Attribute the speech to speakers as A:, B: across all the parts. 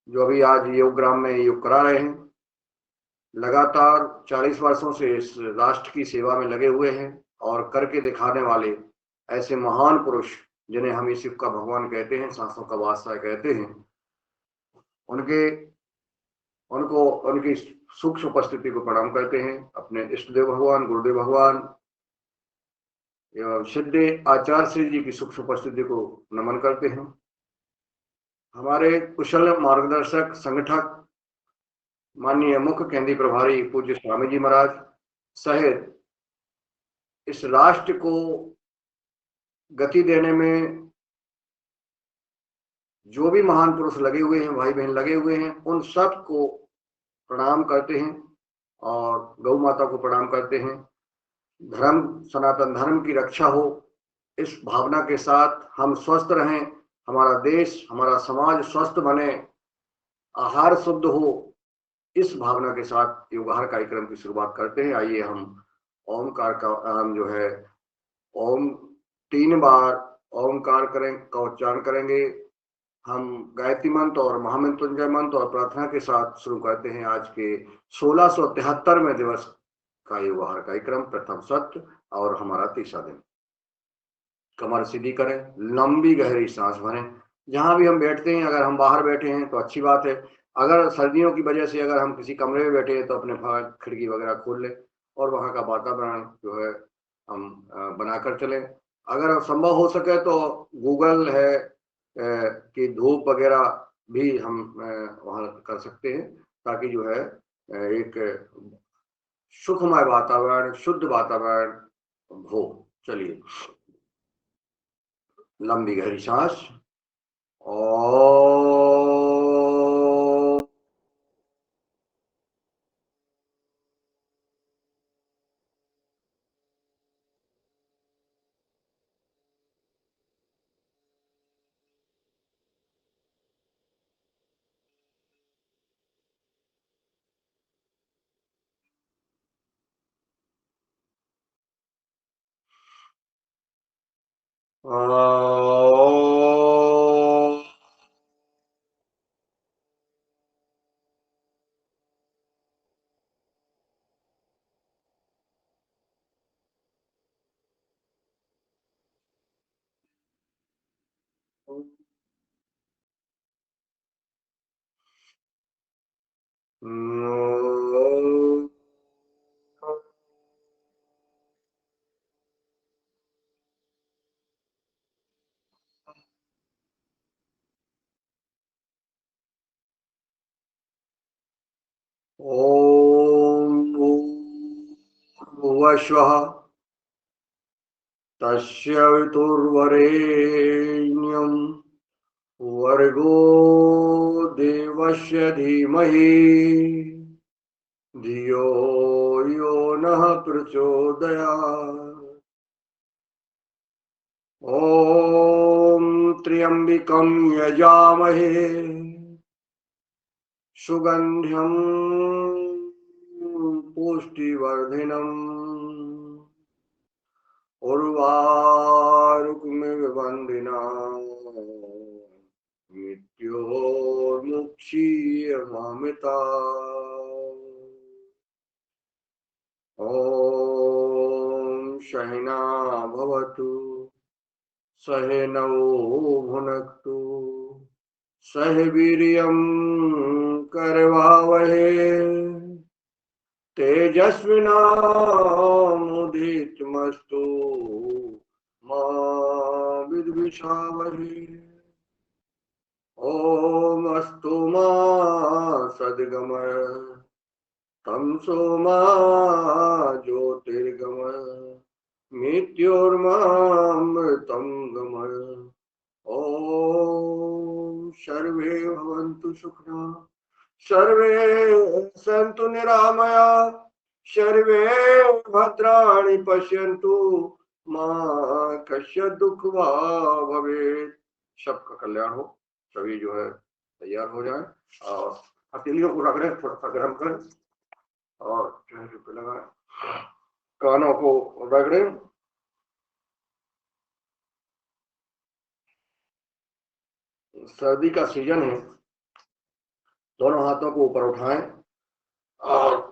A: जो अभी आज योग ग्राम में योग करा रहे हैं। लगातार 40 वर्षों से इस राष्ट्र की सेवा में लगे हुए हैं और करके दिखाने वाले ऐसे महान पुरुष जिन्हें हम शिव का भगवान कहते हैं, सांसों का बादशाह कहते हैं, उनके उनको उनकी सूक्ष्म उपस्थिति को प्रणाम करते हैं। अपने इष्ट देव भगवान, गुरुदेव भगवान एवं सिद्धे आचार्य श्री जी की सूक्ष्म उपस्थिति को नमन करते हैं। हमारे कुशल मार्गदर्शक संगठक माननीय मुख्य केंद्रीय प्रभारी पूज्य स्वामी जी महाराज सहित इस राष्ट्र को गति देने में जो भी महान पुरुष लगे हुए हैं, भाई बहन लगे हुए हैं, उन सब को प्रणाम करते हैं और गौ माता को प्रणाम करते हैं। धर्म, सनातन धर्म की रक्षा हो, इस भावना के साथ हम स्वस्थ रहें, हमारा देश, हमारा समाज स्वस्थ बने, आहार शुद्ध हो, इस भावना के साथ योगाहार कार्यक्रम की शुरुआत करते हैं। आइए हम ओमकार का हम जो है ओम 3 बार ओमकार का उच्चारण करेंगे। हम गायत्री मंत्र और महामृत्युंजय मंत्र और प्रार्थना के साथ शुरू करते हैं आज के 1673वें दिवस का योगाहार कार्यक्रम। प्रथम सत्र और हमारा तीसरा दिन। कमर सीधी करें, लंबी गहरी सांस भरें। जहां भी हम बैठते हैं, अगर हम बाहर बैठे हैं तो अच्छी बात है, अगर सर्दियों की वजह से अगर हम किसी कमरे में बैठे हैं तो अपने खिड़की वगैरह खोल लें और वहां का वातावरण जो है हम बनाकर चलें। अगर संभव हो सके तो गूगल है कि धूप वगैरह भी हम वहां कर सकते हैं, ताकि जो है एक सुखमय वातावरण, शुद्ध वातावरण हो। चलिए, लंबी गहरी सांस। ओम भुवस्वः तस्य वितुर्वरेण्यं वर्गो देवस्य धीमहि धियो यो नः प्रचोदयात्। ॐ त्र्यंबकं यजामहे सुगंध्यं पुष्टिवर्धनम् उर्वारुकमिव मृत्योर्मुक्षीयमामृतात्। ॐ सहना भवतु, सहनौ भुनक्तु, सह वीर्यं करवावहे, तेजस्विनामुदीतमस्तु मा विद्विषावहे। ओम अस्तु मा सद्गमय तमसो मा ज्योतिर्गमय मृत्योर्मामृतं गमय। ओम सर्वे भवन्तु सुखिनः, सर्वे सन्तु निरामया, सर्वे भद्राणि पश्यन्तु मा कश्चित् दुःखभाग् भवेत्। सबका कल्याण हो। सभी जो है तैयार हो जाए और हथेलियों को रगड़े, थोड़ा सा गर्म करें और चेहरे पे लगाएं, कानों को रगड़े। सर्दी का सीजन है दोनों हाथों को ऊपर उठाएं और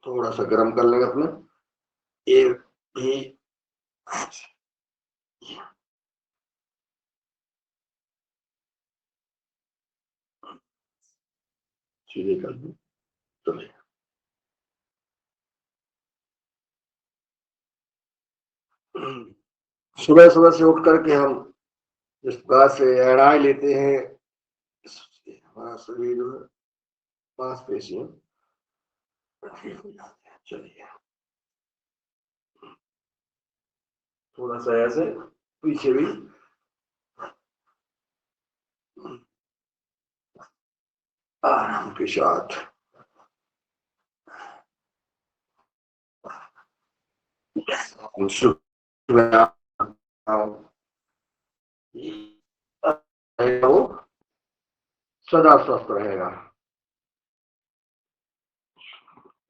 A: थोड़ा सा गर्म कर लेंगे अपने एक भी सीधे कर दें। चलिए सुबह सुबह से उठ करके हम जिस प्रकार से एड़ाई लेते हैं, हमारा शरीर मांसपेशियां ठीक हो जाते हैं। चलिए थोड़ा सा ऐसे पीछे भी आराम के साथ वो सदा स्वस्थ रहेगा।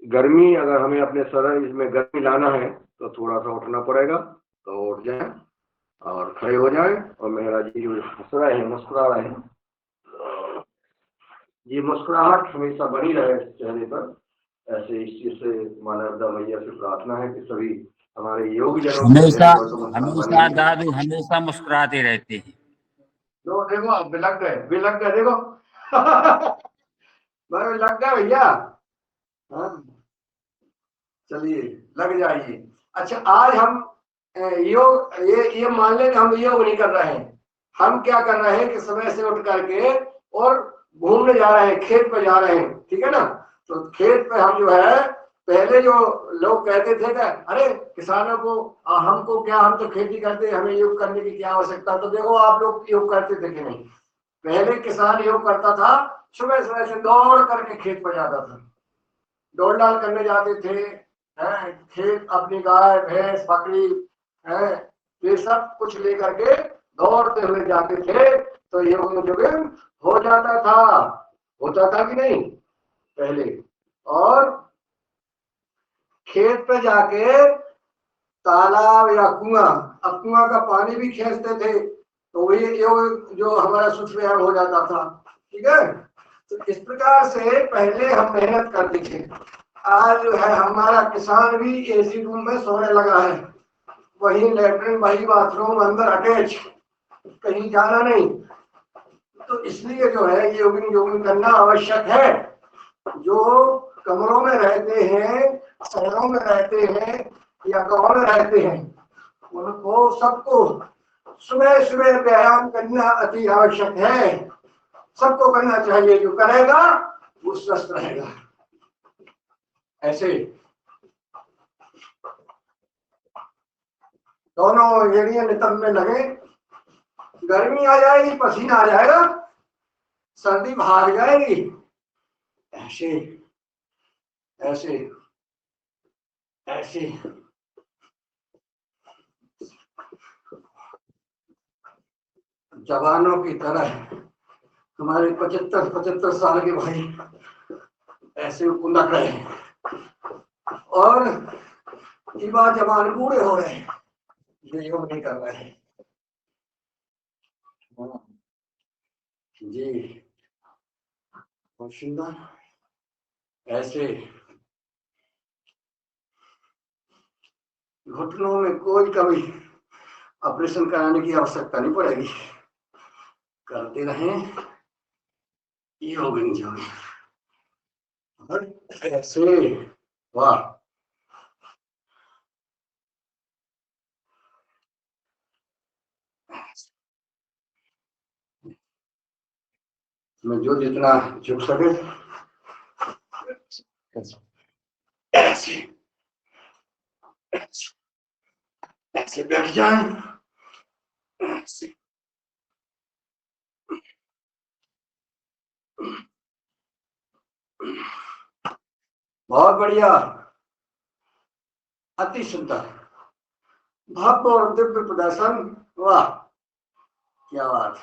A: गर्मी अगर हमें अपने शरीर में गर्मी लाना है तो थोड़ा सा उठना पड़ेगा, तो उठ जाए और खड़े हो जाए और मेरा जी जो हंस रहे हैं, मुस्कुरा रहे हैं, ये मुस्कुराहट हमेशा बनी रहे चेहरे पर। ऐसे इस चीज से मानवता मैया से प्रार्थना है कि सभी हमारे योग जनों के
B: हमेशा
A: चेहरे पर तो मुस्कान बनी
B: हमेशा
A: ही रहे।
B: दादू हमेशा मुस्कुराते रहते हैं।
A: तो देखो अब बिलक गए देखो भाई लग गया भैया। हाँ चलिए लग जाइए। अच्छा आज हम योग ये मान लें कि हम योग नहीं कर रहे हैं, हम क्या कर रहे हैं कि समय से उठ करके और घूमने जा रहे हैं, खेत पर जा रहे हैं, ठीक है ना। तो खेत पे हम जो है पहले जो लोग कहते थे कि अरे किसानों को हमको क्या, हम तो खेती करते हैं, हमें योग करने की क्या आवश्यकता। तो देखो आप लोग योग करते थे कि नहीं। पहले किसान योग करता था, सुबह सुबह से दौड़ करके खेत पर जाता था, दौड़ डाल करने जाते थे, हैं खेत अपनी गाय भैंस बकरी है ये सब कुछ लेकर के दौड़ते हुए जाते थे, तो योग जोगिंग हो जाता था, होता था कि नहीं पहले। और खेत पे जाके तालाब या कुआं, अब कुआं का पानी भी खींचते थे, तो वही योग जो हमारा सूक्ष्म व्यायाम हो जाता था, ठीक है। तो इस प्रकार से पहले हम मेहनत करते थे। आज जो है हमारा किसान भी एसी रूम में सोने लगा है, वही लेटरिन वही बाथरूम अंदर अटैच, कहीं जाना नहीं। तो इसलिए जो है ये योगिंग करना आवश्यक है। जो कमरों में रहते हैं, शहरों में रहते हैं या गांव में रहते हैं, उनको सबको सुबह सुबह व्यायाम करना अति आवश्यक है, सबको करना चाहिए। जो करेगा वो स्वस्थ रहेगा। ऐसे दोनों एड़ियां नितंब में लगे, गर्मी आ जाएगी पसीना आ जाएगा, सर्दी भाग जाएगी। ऐसे ऐसे ऐसे जवानों की तरह हमारे 75 साल के भाई ऐसे कुंदक रहे हैं, और युवा जवान बूढ़े हो रहे हैं, ये योग नहीं कर रहे हैं जी। बहुत सुंदर। ऐसे घुटनों में कोई कभी ऑपरेशन कराने की आवश्यकता नहीं पड़ेगी, करते रहें योग एंजॉय। ऐसे वाह, मैं जो जितना झुक सके ऐसे ऐसे बैठ जाए, ऐसे बहुत बढ़िया, अति सुंदर, भव्य और दिव्य प्रदर्शन। वाह क्या बात।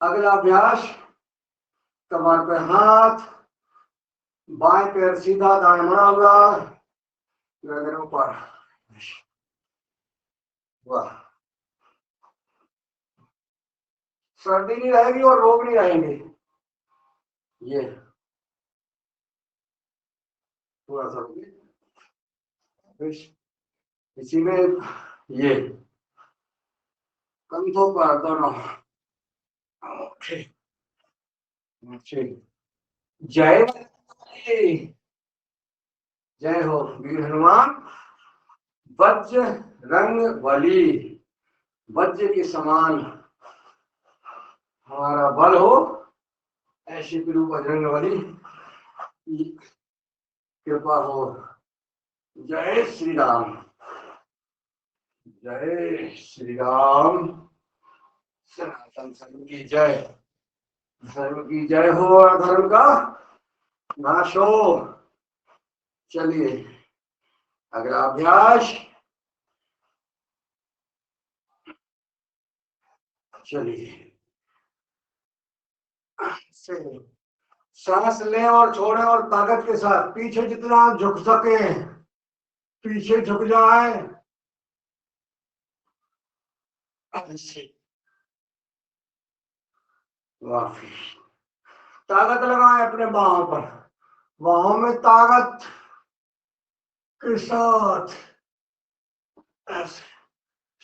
A: अगला अभ्यास, कमर पे हाथ, बाएं पैर सीधा, दाएं मुड़ा हुआ, गर्दन ऊपर। वाह, सर्दी नहीं रहेगी और रोग नहीं रहेंगे। ये थोड़ा सा इसी में ये कंधों पर दोनों। जय जय हो वीर हनुमान वज्र रंग बली, वज्र के समान हमारा बल हो, ऐसी गुरु बजरंग बली कृपा हो। जय श्री राम, जय श्री राम। सनातन धर्म की जय, धर्म की जय हो और धर्म का नाश हो। चलिए अगला अभ्यास। चलिए सांस लें और छोड़ें और ताकत के साथ पीछे जितना झुक सके पीछे झुक जाए। ताकत लगाएं अपने बाहों पर, बाहों में ताकत के साथ ऐसे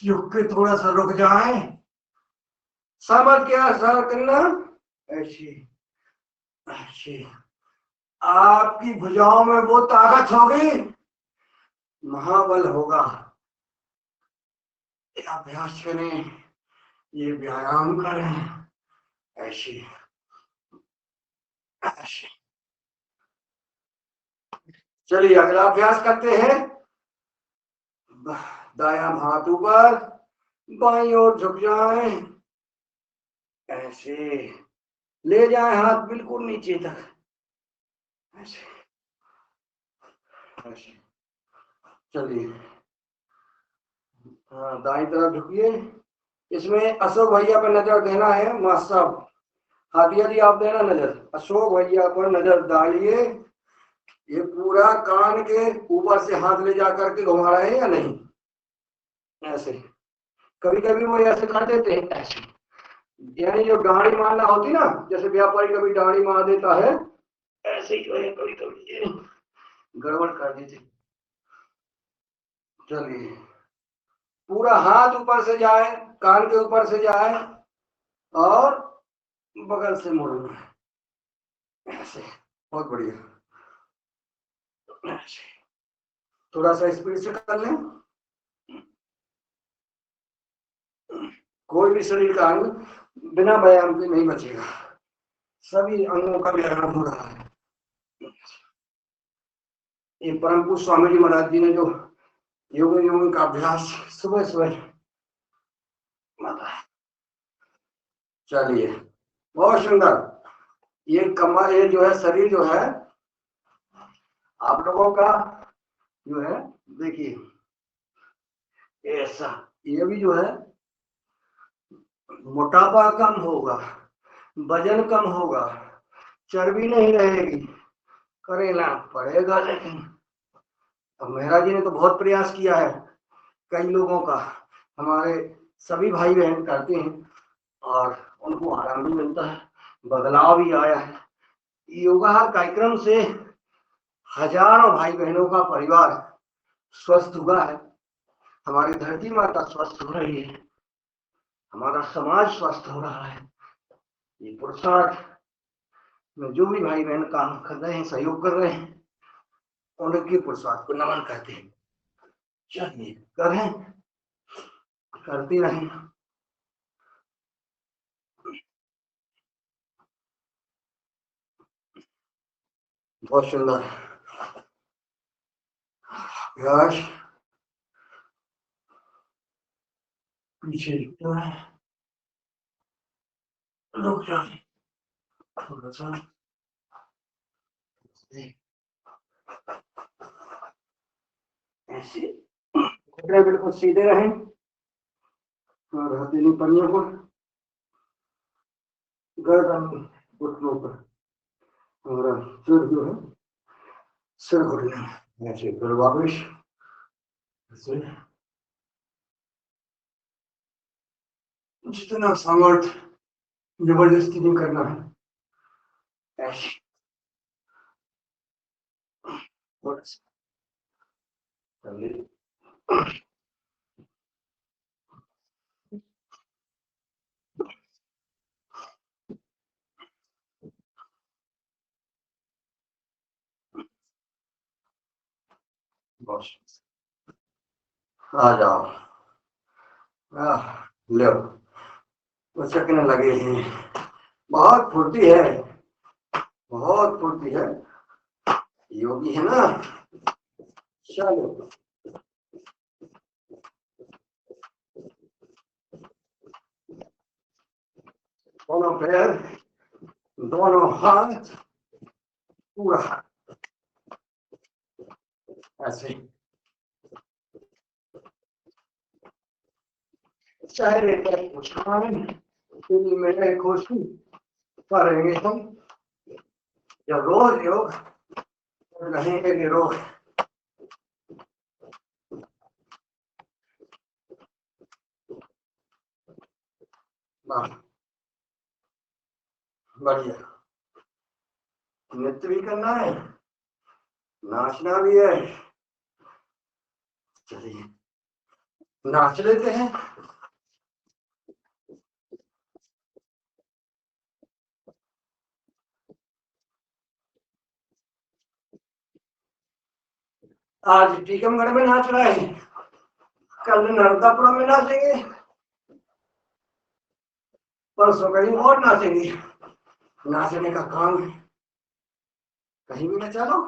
A: झुक के थोड़ा सा रुक जाए। समर क्या असर करना, ऐसी ऐसी आपकी भुजाओं में वो ताकत होगी, महाबल होगा। अभ्यास करें, ये व्यायाम करें, ऐसी ऐसी। चलिए अगला अभ्यास करते हैं। दायां हाथ ऊपर, बाईं ओर झुक जाए, ऐसे ले जाए हाथ बिल्कुल नीचे तक, ऐसे ऐसे। चलिए हाँ, दाईं तरफ झुकिए। इसमें अशोक भैया पर नजर देना है, मास्टर साहब हादिया जी आप देना नजर, अशोक भैया पर नजर डालिए। ये पूरा कान के ऊपर से हाथ ले जा करके घुमा रहे हैं या नहीं, ऐसे। कभी कभी वो ऐसे कर देते हैं, ऐसे यानी जो दाढ़ी मारना होती ना, जैसे व्यापारी कभी दाढ़ी मार देता है, ऐसे ही जो है कभी कभी गड़बड़ कर देते। चलिए पूरा हाथ ऊपर से जाए, कान के ऊपर से जाए और बगल से मोड़ना, ऐसे। बहुत बढ़िया, ऐसे। थोड़ा सा स्पीड से कर लें। कोई भी शरीर का अंग बिना व्यायाम के नहीं बचेगा, सभी अंगों का व्यायाम हो रहा है। ये परम पूज्य स्वामी जी महाराज जी ने जो योग का अभ्यास सुबह सुबह बताया। चलिए बहुत सुंदर। ये कमर, ये जो है शरीर जो है आप लोगों का जो है, देखिए ऐसा, ये भी जो है मोटापा कम होगा, वजन कम होगा, चर्बी नहीं रहेगी, करेना पड़ेगा। लेकिन अब महाराज जी ने तो बहुत प्रयास किया है, कई लोगों का, हमारे सभी भाई बहन करते हैं और उनको आराम भी मिलता है, बदलाव भी आया है। योगा कार्यक्रम से हजारों भाई बहनों का परिवार स्वस्थ हुआ है, हमारी धरती माता स्वस्थ हो रही है, हमारा समाज स्वस्थ हो रहा है। ये पुरुषार्थ में जो भी भाई बहन काम कर रहे हैं, सहयोग कर रहे हैं, उनके पुरुषार्थ को नमन करते हैं। चलिए करें, करते रहें। बहुत सुंदर अभ्यास। पीछे रुक जाए थोड़ा सा, ऐसे बिल्कुल सीधे रहें और हथेली पन्नियों पर, गर्दन घुटनों पर, और सिर जो है सिर घुटने ऐसे, फिर वापिस ऐसे, जितना सामर्थ्य जबरदस्ती नहीं करना है, ऐसे बस आ जाओ। लो चकने लगे हैं, बहुत फुर्ती है, बहुत फुर्ती है, योगी है ना। चलो दोनों पैर, दोनों हाथ, पूरा ऐसे, चेहरे पर मुस्कान, मेरे खुशी करेंगे हम जब रोज योग रहेंगे निरोग। बढ़िया, नृत्य भी करना है, नाचना भी है, चलिए नाच लेते हैं। आज टीकमगढ़ में नाच रहे हैं, कल नर्मदापुरम में नाचेंगे, परसों कहीं और नाचेंगे। नाचने का काम कहीं भी न चलो।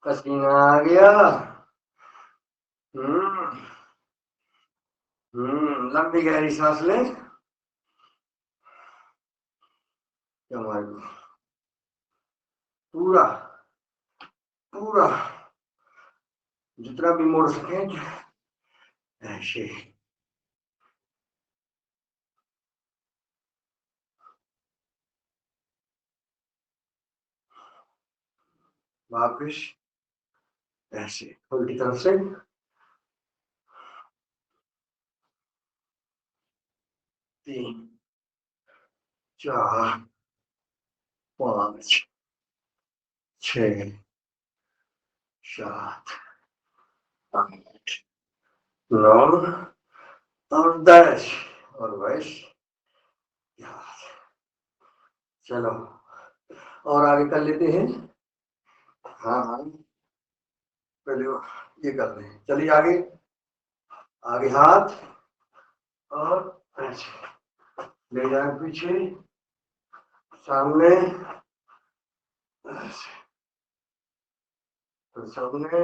A: पसीना आ गया। लंबी गहरी सांस लें। पूरा पूरा जितना भी मोड़ सके ऐसे। वापिस ऐसे उल्टी तरफ से। 3 4 5 6 7 8 9 और 10 और 22। चलो और आगे कर लेते हैं। हाँ हाँ पहले ये कर लें। चलिए आगे, आगे हाथ और ऐसे ले जाए पीछे, सामने ऐसे, तो सामने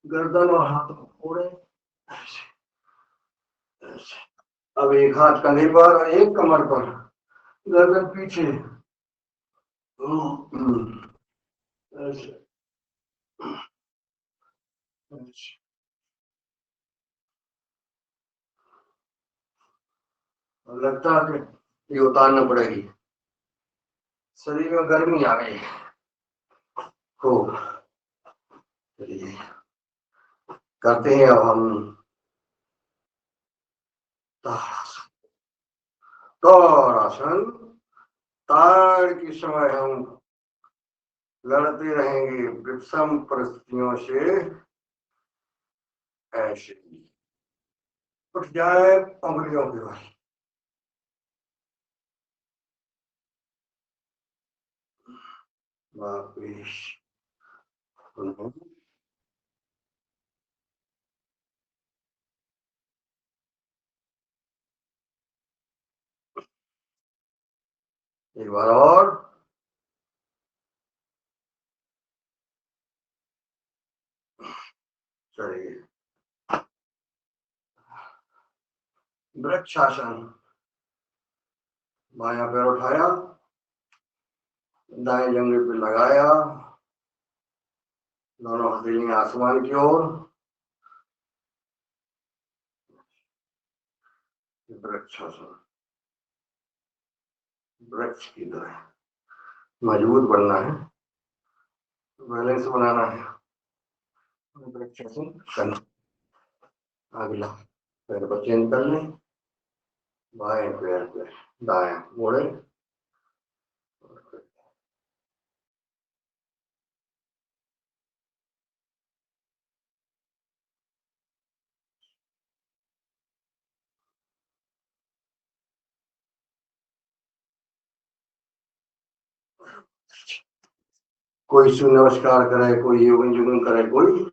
A: गर्दन और हाथों को फोड़े ऐसे ऐसे। अब एक हाथ कंधे पर और एक कमर पर, गर्दन पीछे ऐसे ऐसे। लगता है कि ये उतारना पड़ेगी, शरीर में गर्मी आ गई हो। चलिए करते हैं अब हम ताड़ासन। ताड़ के समय हम लड़ते रहेंगे विषम परिस्थितियों से ऐसे। उठ जाए उंगलियों के बल, वापिस एक बार और। चलिए, वृक्षासन। बायां पैर उठाया, दाएं जंघे पे लगाया, दोनों हथेलियां आसमान की ओर। वृक्षासन, वृक्ष की तरह मजबूत बनना है, बैलेंस बनाना है। वृक्षासन करना। अगला पैर को चेंज कर लें, बाएं पैर पे दाएं मोड़े, कोई सूर्य नमस्कार करे, कोई योगन जुगन करे, कोई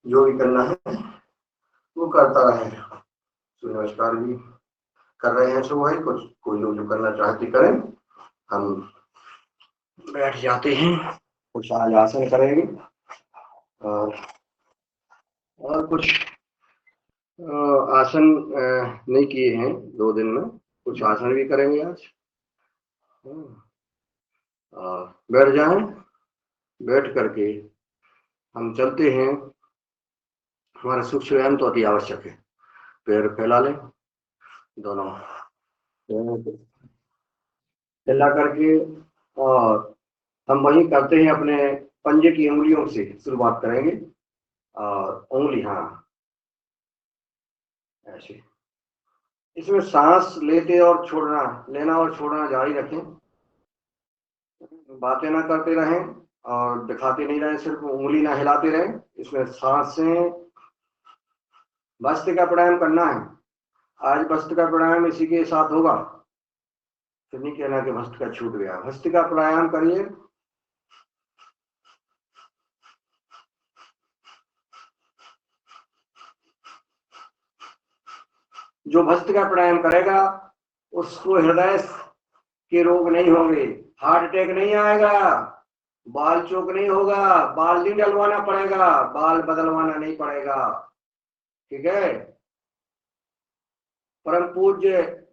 A: जो भी करना है वो करता रहे। सूर्य नमस्कार भी कर रहे हैं सब भाई, कुछ कोई लोग जो करना चाहते करें। हम बैठ जाते हैं, कुछ आज आसन करेंगे और कुछ आसन नहीं किए हैं 2 दिन में, कुछ आसन भी करेंगे आज। बैठ जाएं, बैठ करके हम चलते हैं। हमारा सूक्ष्म व्यायाम तो अति आवश्यक है। पैर फैला लें, दोनों फैला करके, और हम वही करते हैं अपने पंजे की उंगलियों से शुरुआत करेंगे। और उंगली, हाँ ऐसे, इसमें सांस लेते और छोड़ना, लेना और छोड़ना जारी रखें। बातें ना करते रहें और दिखाते नहीं रहें, सिर्फ उंगली ना हिलाते रहें। इसमें सांसें, भस्त्रिका प्राणायाम करना है आज। भस्त्रिका प्राणायाम इसी के साथ होगा, फिर नहीं कहना कि भस्त्रिका छूट गया। भस्त्रिका प्राणायाम करिए। जो भस्त्रिका प्राणायाम करेगा उसको हृदय के रोग नहीं होंगे, हार्ट अटैक नहीं आएगा, बाल चोक नहीं होगा, बाल नहीं डलवाना पड़ेगा, बाल बदलवाना नहीं पड़ेगा। ठीक है। परम पूज्य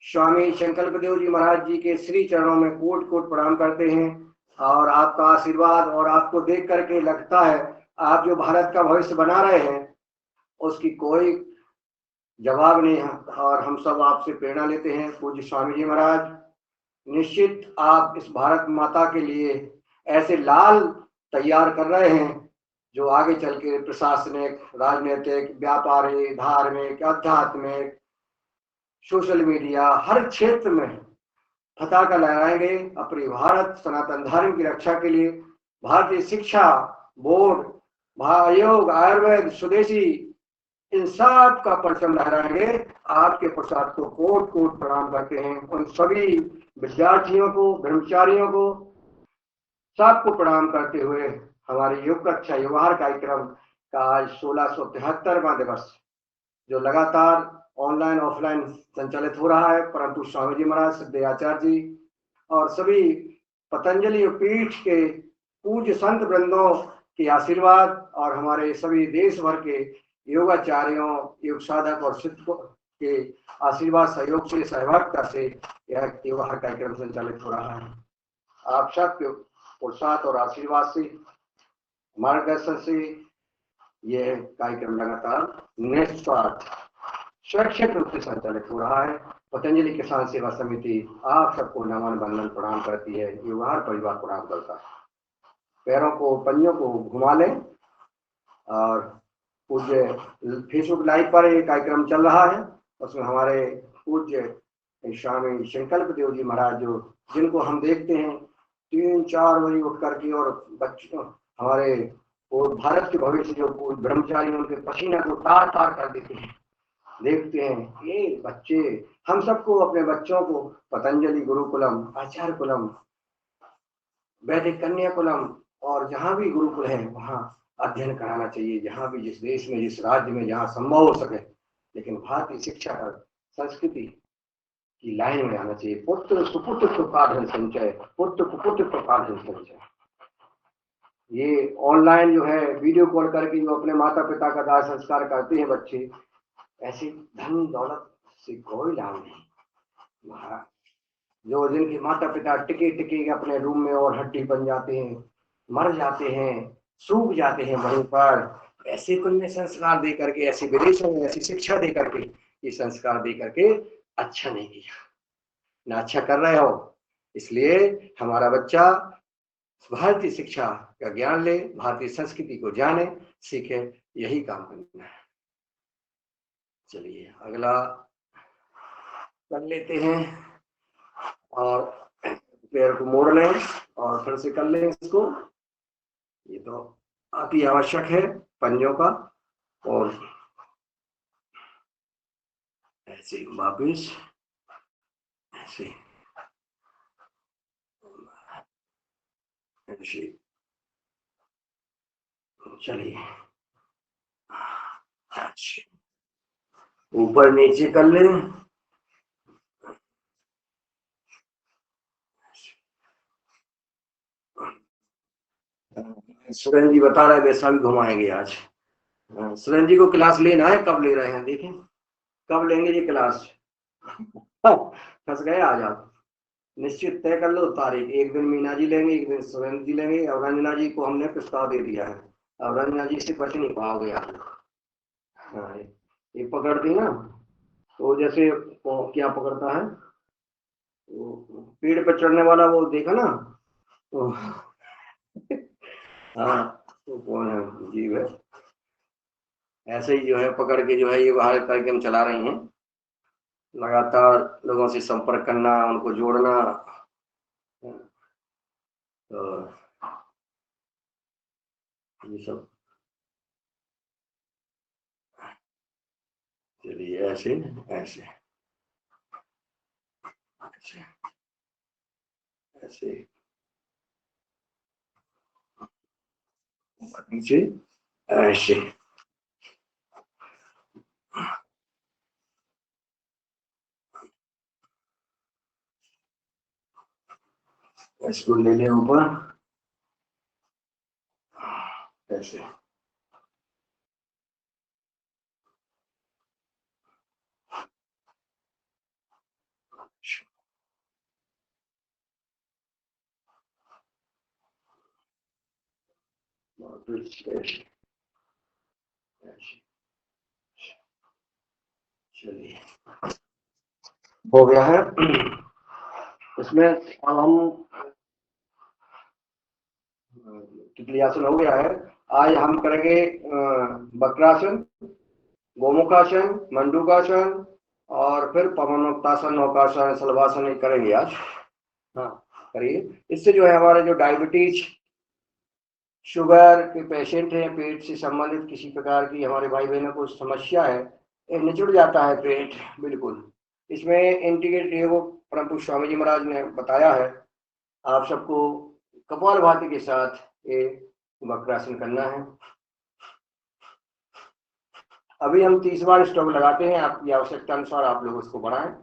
A: स्वामी शंकरदेव जी महाराज जी के श्री चरणों में कोट कोट प्रणाम करते हैं। और आपका आशीर्वाद, और आपको देख करके लगता है आप जो भारत का भविष्य बना रहे हैं उसकी कोई जवाब नहीं है, और हम सब आपसे प्रेरणा लेते हैं। पूज्य स्वामी जी महाराज, निश्चित आप इस भारत माता के लिए ऐसे लाल तैयार कर रहे हैं जो आगे चल के प्रशासनिक, राजनीतिक, व्यापारिक, धार्मिक, आध्यात्मिक, सोशल मीडिया, हर क्षेत्र में पताका लहराएंगे अपनी भारत सनातन धर्म की रक्षा के लिए। भारतीय शिक्षा बोर्ड, आयोग, आयुर्वेद, स्वदेशी, इन सब का परचम लहराएंगे। आपके प्रसाद को कोट कोट प्रणाम करते हैं। उन सभी विद्यार्थियों को, ब्रह्मचारियों को, सबको प्रणाम करते हुए हमारे योग कक्षा व्यवहार कार्यक्रम का आज 1673वां दिवस, जो लगातार ऑनलाइन ऑफलाइन संचालित हो रहा है, परंतु स्वामी जी महाराज, सिद्धाचार्य जी और सभी पतंजलि पीठ के पूज्य संत वृंदों के आशीर्वाद और हमारे सभी देश भर के योगाचार्यों, योग साधक और शिक्षकों के आशीर्वाद, सहयोग से, सहभागिता से यह व्यवहार कार्यक्रम संचालित हो रहा है। आप सबके पुरुषार्थ और आशीर्वाद से, मार्गदर्शन से यह कार्यक्रम लगातार निस्वार्थ स्वैच्छिक रूप से संचालित हो रहा है। पतंजलि किसान सेवा समिति आप सबको नमन बंदन प्रणाम करती है, व्यवहार परिवार प्रणाम करता है। पैरों को, पंजों को घुमा लें। और पूज्य फेसबुक लाइव पर एक कार्यक्रम चल रहा है, उसमें हमारे पूज्य स्वामी शंकरदेव जी महाराज, जो जिनको हम देखते हैं 3-4 बजे उठ करके, और बच्चों हमारे और भारत के भविष्य जो ब्रह्मचारी उनके पसीना को तार तार कर देते हैं, देखते हैं ये बच्चे। हम सबको, अपने बच्चों को पतंजलि गुरुकुलम, आचार्य कुलम वैदिक कन्याकुलम और जहाँ भी गुरुकुल है वहाँ अध्ययन कराना चाहिए, जहाँ भी, जिस देश में, जिस राज्य में, जहाँ संभव हो सके। लेकिन भारतीय शिक्षा और संस्कृति की लाइन में आना चाहिए। पुत्र सुपुत्र प्रपाधन संचय, पुत्र कुपुत्र प्रपाधन संचय। ये ऑनलाइन जो है वीडियो कॉल करके जो अपने माता पिता का दाह संस्कार करते हैं बच्चे, ऐसी धन दौलत से कोई लाभ नहीं। जो जिनके माता पिता टिके टिके अपने रूम में और हड्डी बन जाते हैं, मर जाते हैं, सूख जाते हैं वहीं पर, ऐसे कुछ संस्कार दे करके, ऐसे विदेशों में ऐसी शिक्षा दे करके, ये संस्कार दे करके अच्छा नहीं किया, ना अच्छा कर रहे हो। इसलिए हमारा बच्चा भारतीय शिक्षा का ज्ञान ले, भारतीय संस्कृति को जाने, सीखे, यही काम करना है। चलिए अगला कर लेते हैं और पैर को मोड़ लें और फिर से कर लें इसको। ये तो अति आवश्यक है पंजों का। और ऐसे वापिस ऐसे ऐसे, चलिए ऊपर नीचे कर लें। सुरेंद्र जी बता रहे वैसा भी घुमाएंगे आज। सुरेंद्र जी को क्लास लेना है, कब ले रहे हैं देखें, कब लेंगे ये क्लास। फंस गए आज आप। निश्चित तय कर लो तारीख, एक दिन मीना जी लेंगे, एक दिन सुरेंद्र जी लेंगे, और रंजना जी को हमने प्रस्ताव दे दिया है। अब रंजना जी से बच नहीं पाओगे आप। हाँ, ये पकड़ती ना तो जैसे क्या पकड़ता है, वो पेड़ पर चढ़ने वाला, वो देखा ना तो, हाँ तो कौन है, जीव है, ऐसे ही जो है पकड़ के जो है ये बाहर करके हम चला रहे हैं। लगातार लोगों से संपर्क करना, उनको जोड़ना। तो ये सब, चलिए ऐसे ऐसे ऐसे ऐसे नीचे ऐसे, इसको ले लें ऊपर ऐसे। चलिए हो गया है। इसमें अब हम तितलियासन हो गया है। आज हम करेंगे वक्रासन, गोमुखासन, मंडूकासन और फिर पवनोक्तासन, नौकासन, शलभासन करेंगे आज। हाँ करिए। इससे जो है हमारे जो डायबिटीज, शुगर के पेशेंट हैं, पेट से संबंधित किसी प्रकार की हमारे भाई बहनों को समस्या है, निचुड़ जाता है पेट बिल्कुल। इसमें इंटीग्रेट योग परम पूज्य स्वामी जी महाराज ने बताया है, आप सबको कपालभाति के साथ ये वक्रासन करना है। अभी हम 30 बार स्टॉक लगाते हैं, आपकी आवश्यकता अनुसार आप लोग उसको बढ़ाएं।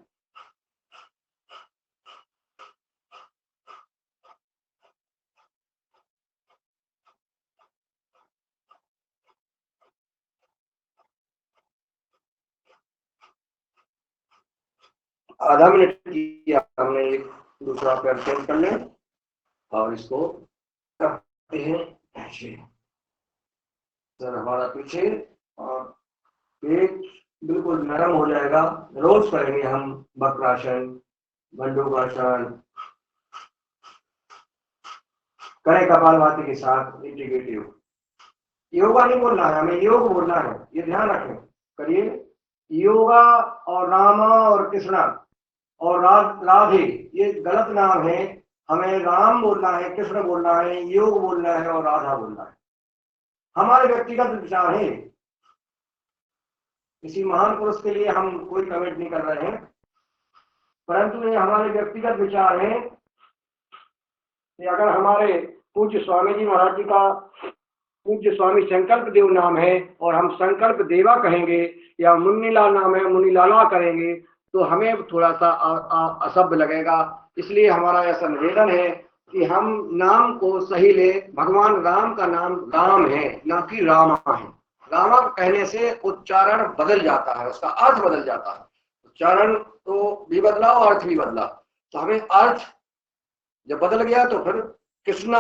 A: आधा मिनट किया हमने, एक दूसरा पैर चेंज कर लें और इसको करते हैं ऐसे। सर हमारा पीछे और पेट बिल्कुल नरम हो जाएगा। रोज करेंगे हम वक्रासन, मंडूकासन, करें कपालभाति के साथ इंटीग्रेटिव। योगा नहीं बोलना है हमें, योग बोलना है, ये ध्यान रखें। करिए। योगा और रामा और कृष्णा और राधे ये गलत नाम है। हमें राम बोलना है, कृष्ण बोलना है, योग बोलना है और राधा बोलना है। हमारे व्यक्तिगत विचार है, किसी महान पुरुष के लिए हम कोई कमेंट नहीं कर रहे हैं, परंतु ये हमारे व्यक्तिगत विचार हैं। कि अगर हमारे पूज्य स्वामी जी महाराज जी का पूज्य स्वामी संकल्प देव नाम है और हम संकल्प देवा कहेंगे या मुन्नीलाल नाम है मुन्नीलाला करेंगे तो हमें थोड़ा सा असभ्य लगेगा। इसलिए हमारा ऐसा निवेदन है कि हम नाम को सही ले। भगवान राम का नाम राम है, ना कि रामा है। रामा कहने से उच्चारण बदल जाता है, उसका अर्थ बदल जाता है। उच्चारण तो भी बदला और अर्थ भी बदला, तो हमें अर्थ जब बदल गया तो फिर कृष्णा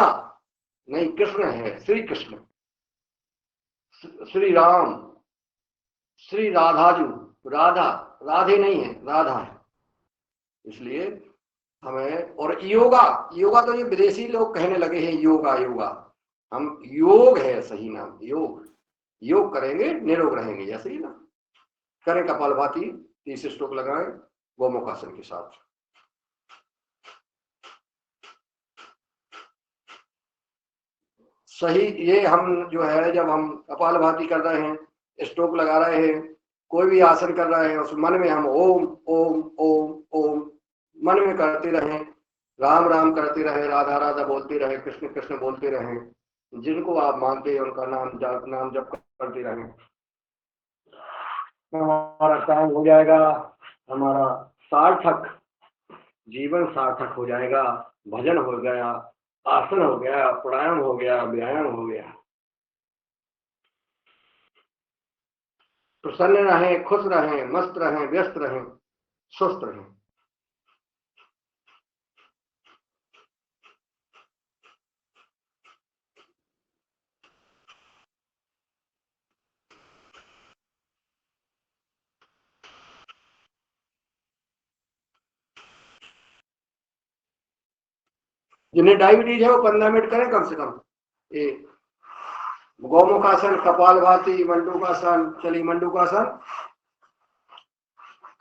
A: नहीं, कृष्ण है, श्री कृष्ण, श्री राम, श्री राधाजू, राधा, राधे नहीं है, राधा है। इसलिए हमें, और योगा, योगा तो ये विदेशी लोग कहने लगे हैं योगा योगा, हम योग है सही नाम, योग। योग करेंगे निरोग रहेंगे, जैसे ही ना करें कपालभाति, 30 श्लोक लगाएं गोमुखासन के साथ। सही ये हम जो है, जब हम कपालभाति कर रहे हैं, स्ट्रोक लगा रहे हैं, कोई भी आसन कर रहे हैं, उस मन में हम ओम ओम ओम ओम मन में करते रहें, राम राम करते रहे, राधा राधा बोलते रहे, कृष्ण कृष्ण बोलते रहें, जिनको आप मानते हैं उनका नाम जप करते रहें। हमारा काम हो जाएगा, हमारा सार्थक जीवन सार्थक हो जाएगा। भजन हो गया, आसन हो गया, प्राणायाम हो गया, व्यायाम हो गया। प्रसन्न रहें, खुश रहें, मस्त रहें, व्यस्त रहें, स्वस्थ रहें। जिन्हें डायबिटीज है वो 15 मिनट करें कम से कम। ये गौमुखासन, कपालभाति, मंडूकासन, चलिए मंडूकासन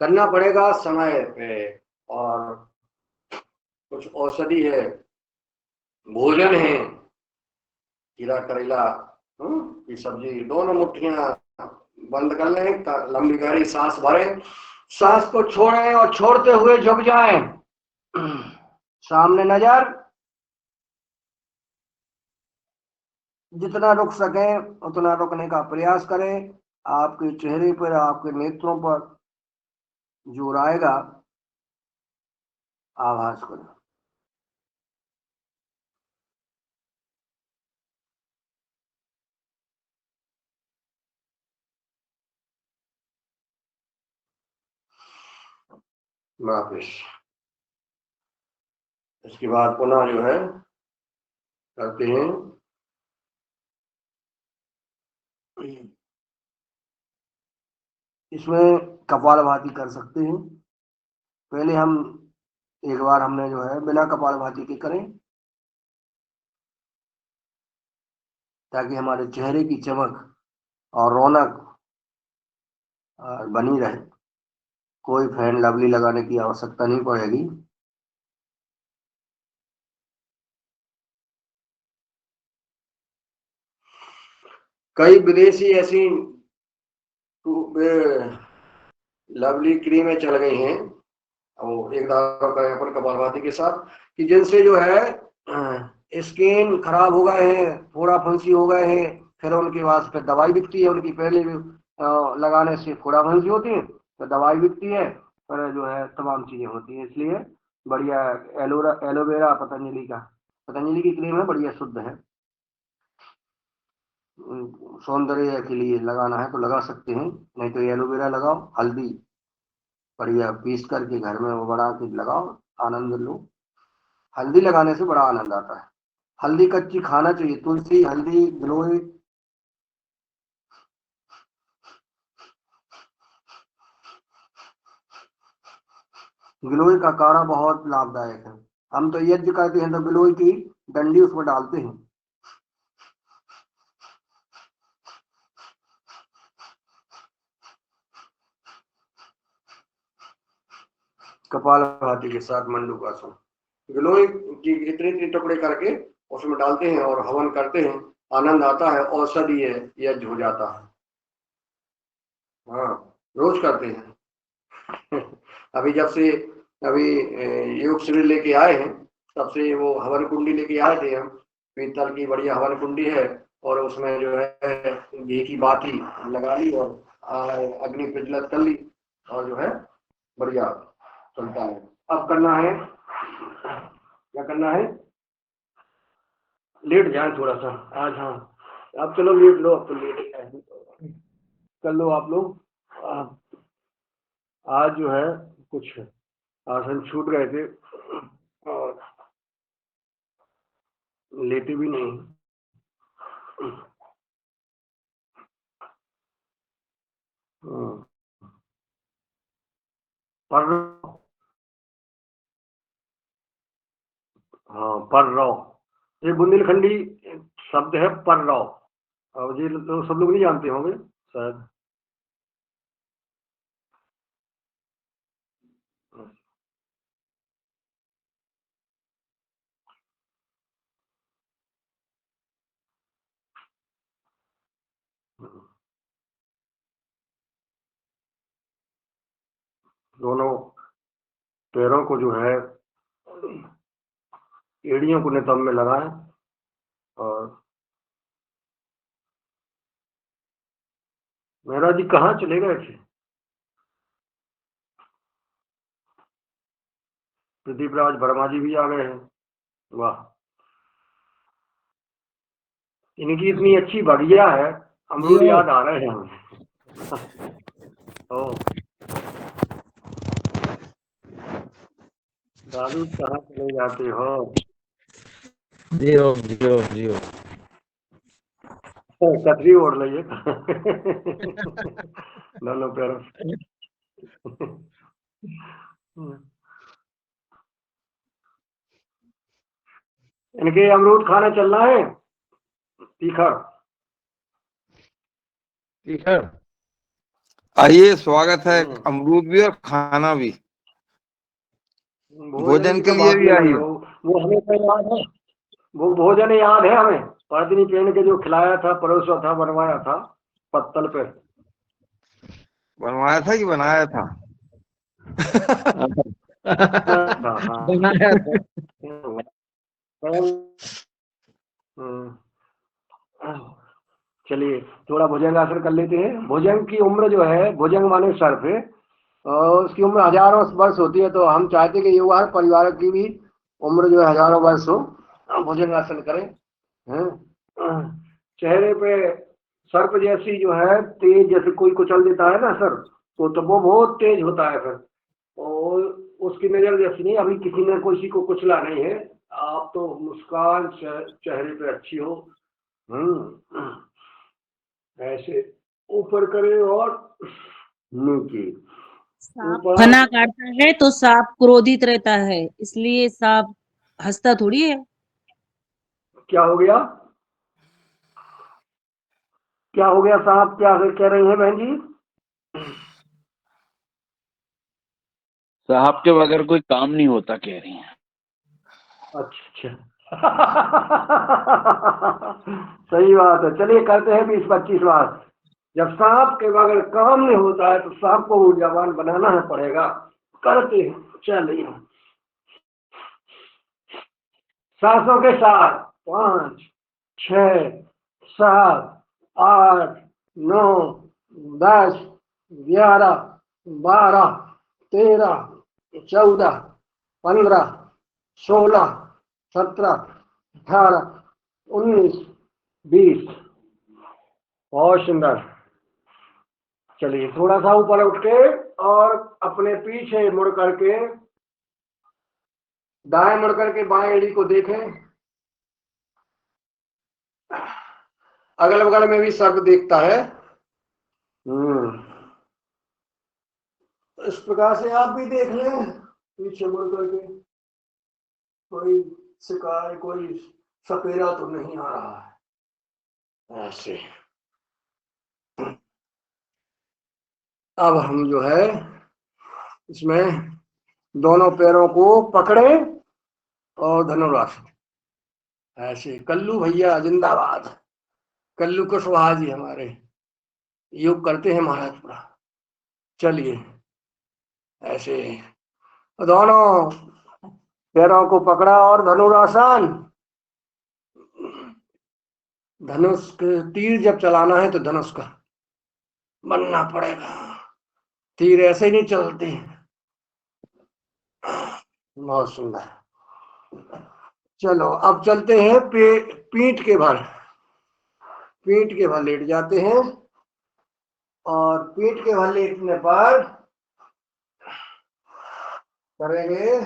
A: करना पड़ेगा समय पे। और कुछ औषधि है, भोजन है, खीरा करेला की सब्जी, दोनों मुट्ठियां बंद कर लें, लंबी गहरी सांस भरें, सांस को छोड़ें और छोड़ते हुए झुक जाएं, सामने नजर, जितना रुक सकें उतना रुकने का प्रयास करें। आपके चेहरे पर, आपके नेत्रों पर जोर आएगा, आवाज करें। वापिस इसके बाद पुनः जो है करते हैं, इसमें कपालभाति कर सकते हैं। पहले हम एक बार हमने जो है बिना कपालभाति के करें, ताकि हमारे चेहरे की चमक और रौनक बनी रहे। कोई फैन लवली लगाने की आवश्यकता नहीं पड़ेगी। कई विदेशी ऐसी लवली क्रीमें चल गई हैं, वो एक दावा करें अपन कपालभाति के साथ, कि जिनसे जो है स्किन खराब हो गए हैं, फोड़ा फुंसी हो गए हैं, फिर उनके पास फिर दवाई बिकती है उनकी, पहले भी लगाने से फोड़ा फुंसी होती है, तो दवाई बिकती है, पर जो है तमाम चीजें होती हैं। इसलिए बढ़िया एलोवेरा पतंजलि की क्रीम है, बढ़िया शुद्ध है। सौंदर्य के लिए लगाना है तो लगा सकते हैं, नहीं तो एलोवेरा लगाओ, हल्दी बढ़िया पीस करके घर में वो बना के लगाओ, आनंद लो। हल्दी लगाने से बड़ा आनंद आता है। हल्दी कच्ची खाना चाहिए, तुलसी, हल्दी, गिलोय, गिलोय का काढ़ा बहुत लाभदायक है। हम तो यज्ञ करते हैं तो गिलोय की डंडी उसमें डालते हैं। कपालभाति के साथ मंडूकासन, गिलोय की इतने इतने टुकड़े करके उसमें डालते हैं और हवन करते हैं, आनंद आता है, औषधि है, यज्ञ हो जाता है। हाँ, रोज करते हैं। अभी जब से अभी योग शिविर लेके आए हैं सबसे वो हवन कुंडी लेके आए थे हम, पीतल की बढ़िया हवन कुंडी है, और उसमें जो है घी की बाती लगा ली और अग्नि प्रज्वलित कर ली, और जो है बढ़िया चलता है। अब करना है, क्या करना है, लेट जाए थोड़ा सा आज। हाँ अब चलो लेट लो, अब तो लेट कर लो आप लोग। आज जो है कुछ आसन छूट गए थे और लेटे भी नहीं। पर हाँ पर्रौ, ये बुंदेलखंडी शब्द है पर्रौ, और ये तो सब लोग नहीं जानते होंगे शायद। दोनों पैरों को जो है एड़ियों को नितंब में लगाएं, और मेहरा जी कहाँ चले गए थे? प्रदीप राज वर्मा जी भी आ गए हैं, वाह, इनकी इतनी अच्छी बढ़िया है, अमरूद याद आ रहे हैं हमें। ओ दादू कहाँ चले जाते हो?
C: जियो जियो जियो
A: कतरी ओढ़ लीजिए दोनों पैरों से। इनके अमरूद खाने चलना है, तीखा।
C: ठीक है, आइए, स्वागत है, अमरूद भी और खाना भी, भोजन
A: की
C: के
A: तो
C: लिए
A: बात
C: भी
A: ही नहीं
C: आइए।
A: हो, वो हमें तो याद है, वो भोजन याद है हमें, पत्नी पहन के जो खिलाया था, परोसा था, बनवाया था पत्तल पे।
C: बनवाया था कि बनाया था?
A: बनाया था। चलिए थोड़ा भुजंगासन कर लेते हैं। भुजंग की उम्र जो है, भुजंग माने सर पे, और उसकी उम्र हजारों वर्ष होती है, तो हम चाहते हैं कि युवा परिवार की भी उम्र जो है हजारों वर्ष हो, भुजंगासन करें। हैं? चेहरे पे सर्प जैसी जो है तेज, जैसे कोई कुचल देता है ना सर, तो वो बहुत तेज होता है फिर, और उसकी नजर जैसी नहीं, अभी किसी ने किसी को कुचला नहीं है, आप तो मुस्कान चेहरे पे अच्छी हो। ऐसे ऊपर करे और नीचे,
D: सांप
A: ऊपर।
D: फना काटता है तो सांप क्रोधित रहता है, इसलिए सांप हंसता थोड़ी है।
A: क्या हो गया, क्या हो गया साहब, क्या कह रही हैं बहन जी?
B: साहब के बगैर कोई काम नहीं होता, कह रही हैं।
A: अच्छा सही बात है, चलिए करते हैं 20-25 बार। जब सांप के बगैर काम नहीं होता है तो सांप को ऊर्जावान बनाना है पड़ेगा, करते हैं। चलिए सांसों के साथ 5, 6, 7, 8, 9, 10, 11, 12, 13, 14, 15, 16, 17, 18, 19, 20। बहुत सुंदर। चलिए थोड़ा सा ऊपर उठ के और अपने पीछे मुड़ करके, दाएं मुड़ करके बाएं एड़ी को देखें, अगल बगल में भी सर्प देखता है। इस प्रकार से आप भी देख लें, पीछे मुड़ करके, कोई शिकार, कोई सपेरा तो नहीं आ रहा है ऐसे। अब हम जो है इसमें दोनों पैरों को पकड़े और धनुरासन ऐसे। कल्लू भैया जिंदाबाद, कल्लू कुशवाहा जी हमारे योग करते हैं महाराज पूरा। चलिए ऐसे दोनों पैरों को पकड़ा और धनुरासन। धनुष के तीर जब चलाना है तो धनुष का बनना पड़ेगा, तीर ऐसे ही नहीं चलते। बहुत सुंदर। चलो अब चलते हैं पीठ के बल। पीठ के बल लेट जाते हैं और पीठ के बल लेटने पर करेंगे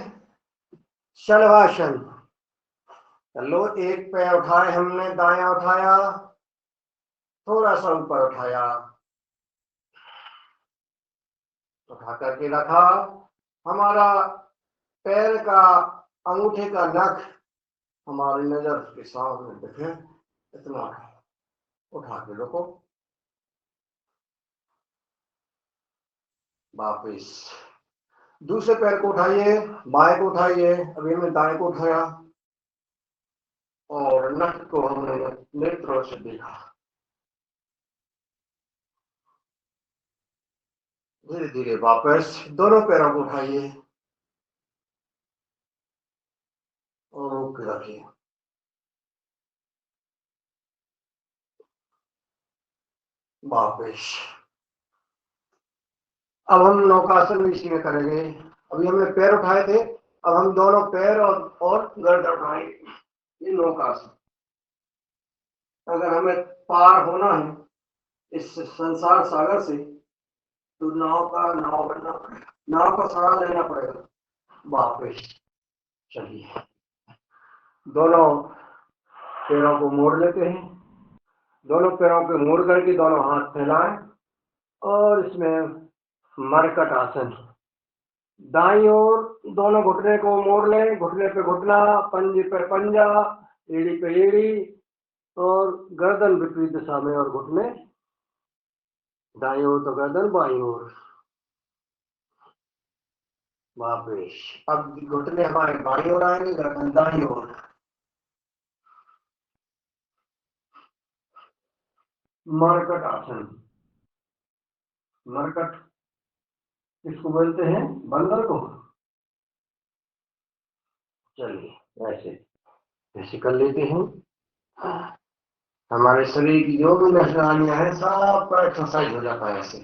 A: शलभासन। चलो एक पैर उठाए हमने, दायां उठाया, थोड़ा सा ऊपर उठाया, उठा करके रखा। हमारा पैर का अंगूठे का नख हमारी नजर के सामने दिखे, इतना उठा के रखो। वापिस दूसरे पैर को उठाइए, बाएं को उठाइए। अभी हमने दाएं को उठाया और नख को हमने नेत्रों से देखा। धीरे धीरे वापस दोनों पैरों को उठाइए और रोक के रखिए। वापस अब हम नौकासन भी इसी में करेंगे। अभी हमने पैर उठाए थे, अब हम दोनों पैर और गर्दन उठाएंगे। ये नौकासन। अगर हमें पार होना है इस संसार सागर से तो नाव बनना पड़ेगा, नाव का सहारा लेना पड़ेगा। वापस चलिए, दोनों पैरों को मोड़ लेते हैं। दोनों पैरों को मोड़ करके दोनों हाथ फैलाएं और इसमें मरकट आसन। दाईं ओर दोनों घुटने को मोड़ लें, घुटने पे घुटना, पंजे पे पंजा, एड़ी पे एड़ी और गर्दन विपरीत दिशा में और घुटने दाईं ओर तो गर्दन बाईं ओर। वापिस अब घुटने हमारे बाईं ओर आएंगे, गर्दन दाईं ओर। मरकट आसन। मरकट किसको बोलते हैं? बंदर को। चलिए ऐसे ऐसे कर लेते हैं। हमारे शरीर की जो भी नसवानियां हैं सब का एक्सरसाइज हो जाता है ऐसे।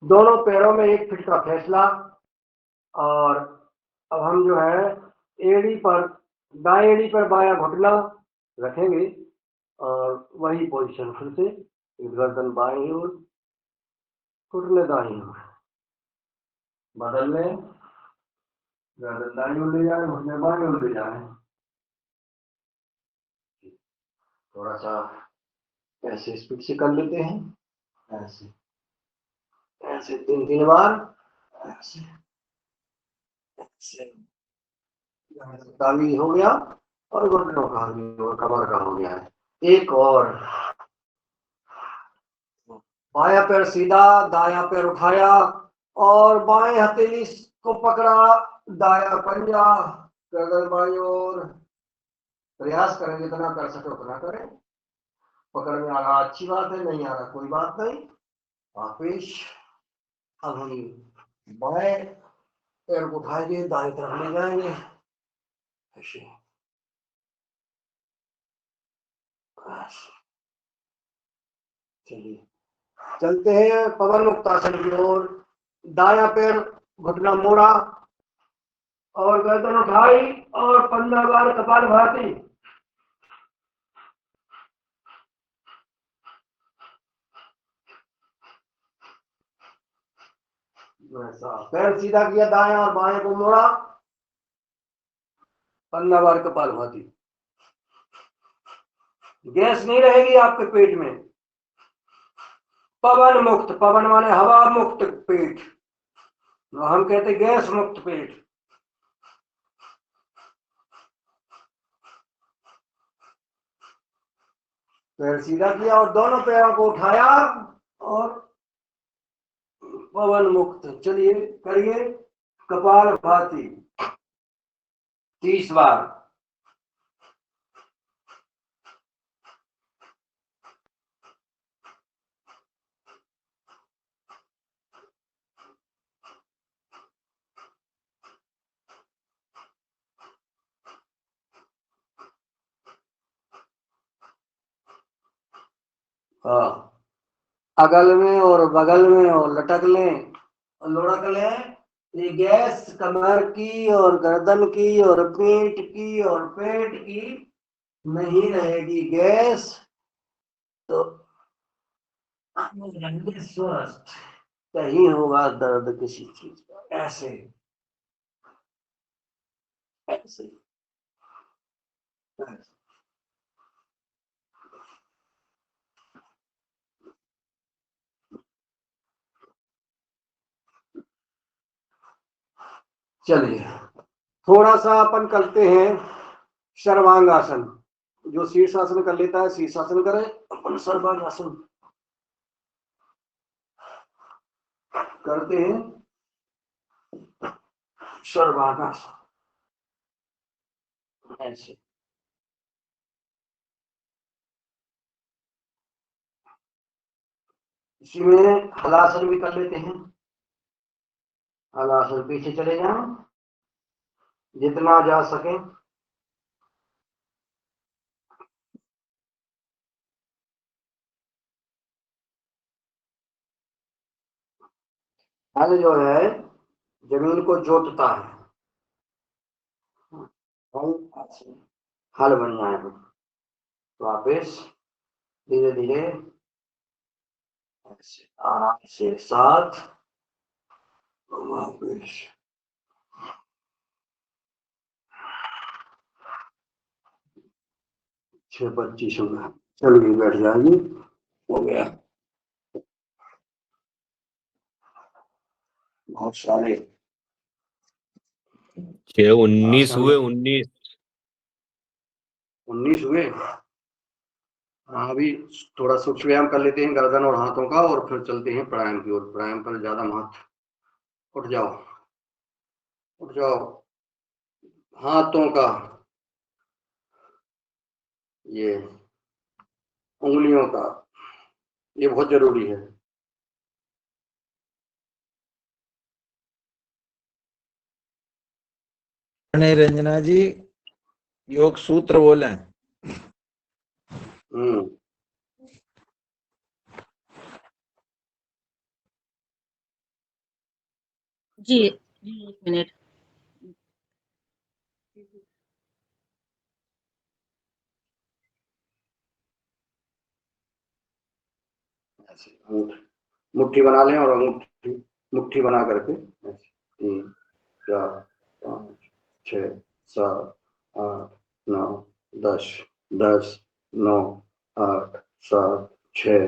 A: दोनों पैरों में 1 फीट का फैसला। और अब हम जो है एड़ी पर, दाएं एड़ी पर बायां घुटना रखेंगे और वही पोजीशन फिर से, गर्दन बाईं ओर, घुटने दाईं ओर। बदल लें, गर्दन दाईं ओर ले जाए, घुटने बाईं ओर ले जाए। थोड़ा सा ऐसे स्पीड से कर लेते हैं, ऐसे ऐसे 3 बार ऐसे ऐसे। का भी हो गया और घुटनों का भी और कमर का हो गया है। एक और, बायां पैर सीधा, दायां पैर उठाया और बाएं हथेली को पकड़ा, दायां पंजा, गर्दन बाईं ओर। प्रयास करें जितना कर सके उतना करें। पकड़ में आ रहा अच्छी बात है, नहीं आ रहा कोई बात नहीं। वापिस अब हम बाएं पैर को उठाएंगे, दाएं तरफ ले जाएंगे ऐसे। चलिए चलते हैं पवन मुक्तासन की ओर। दायां पैर घुटना मोड़ा और गर्दन उठाई और 15 बार कपालभाति। पैर सीधा किया, दायां और बाएं को मोड़ा, 15 बार कपालभाति। गैस नहीं रहेगी आपके पेट में। पवन मुक्त, पवन माने हवा मुक्त पेट, हम कहते गैस मुक्त पेट। पैर सीधा किया और दोनों पैरों को उठाया और पवन मुक्त। चलिए करिए कपालभाति 30 बार। हाँ, अगल में और बगल में और लटक लें और लुढ़क लें, ये गैस कमर की और गर्दन की और पेट की और पेट की नहीं रहेगी गैस, तो रहेंगे स्वस्थ। कहीं होगा दर्द किसी चीज का, ऐसे ऐसे ऐसे। चलिए थोड़ा सा अपन करते हैं सर्वांगासन। जो शीर्षासन कर लेता है शीर्षासन करे, अपन सर्वांगासन करते हैं। सर्वांगासन ऐसे, इसी में हलासन भी कर लेते हैं। हलासन पीछे चले जाओ जितना जा सके। हल जो है जमीन को जोतता है, हल बन जाए वापिस धीरे धीरे ऐसे आराम से साथ वापिस। 6:25 हो गया, चलिए बैठ जाइए, हो गया। बहुत सारे
E: 19 हुए,
A: 19 हुए। हाँ, अभी थोड़ा सूक्ष्म व्यायाम कर लेते हैं गर्दन और हाथों का, और फिर चलते हैं प्राणायाम की ओर। प्राणायाम पर ज्यादा महत्व। उठ जाओ, उठ जाओ। हाथों का, ये उंगलियों का, ये बहुत जरूरी है।
C: रंजना जी योग सूत्र बोले।
D: जी जी, 1 मिनट।
A: मुट्ठी बना लें और मुट्ठी बना करके 3 4 5 6 7 8 9 10 10 9 8 7 6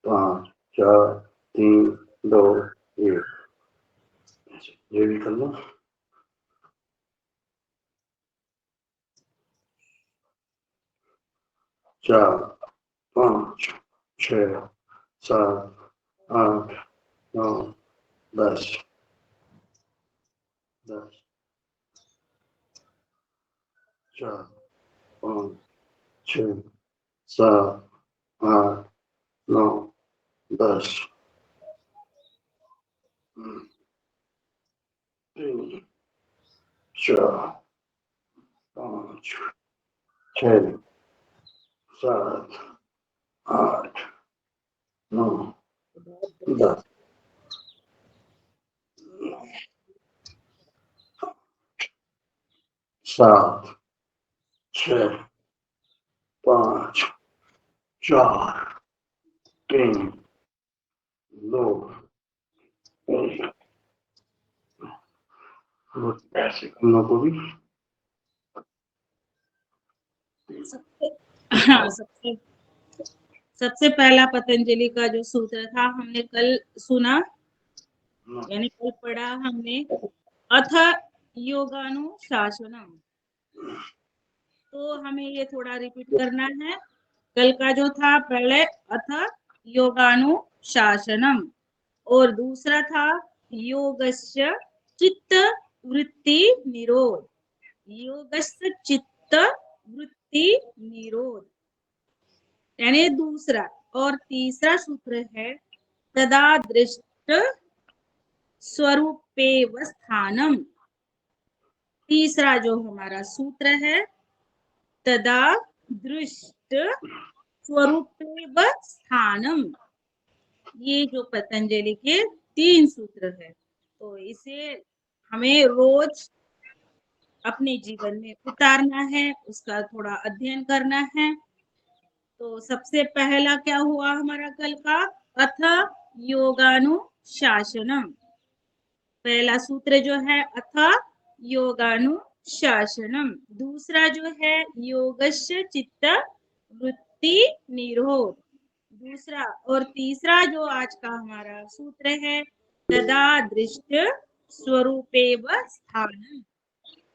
A: 5 4 3 2 1। ये भी कर लो। चार 5 6 7 8 9 10 10 4 5 6 7 8 9 10 3 4 5 6 7 8 9 10 7 6 5 4 3 2 1। ऐसे हम लोग को भी
D: सबसे पहला पतंजलि का जो सूत्र था हमने कल सुना, यानी कल पढ़ा हमने, अथ योगानुशासनम। तो हमें ये थोड़ा रिपीट करना है। कल का जो था पहले अथ योगानुशासनम, और दूसरा था योगस्य चित्त वृत्ति निरोध। योगस्य चित्त वृत्ति निरोध यानी दूसरा। और तीसरा सूत्र है तदा दृष्ट स्वरूपेवस्थानम। तीसरा जो हमारा सूत्र है तदा दृष्ट स्वरूपेव स्थानम, ये जो पतंजलि के 3 सूत्र है, तो इसे हमें रोज अपने जीवन में उतारना है, उसका थोड़ा अध्ययन करना है। तो सबसे पहला क्या हुआ हमारा कल का, अथ योगानुशासनम। पहला सूत्र जो है अथ योगानुशासनम। दूसरा जो है योगस्य चित्त वृत्ति निरोध। दूसरा और तीसरा जो आज का हमारा सूत्र है तदा दृष्ट स्वरूपेव स्थानम।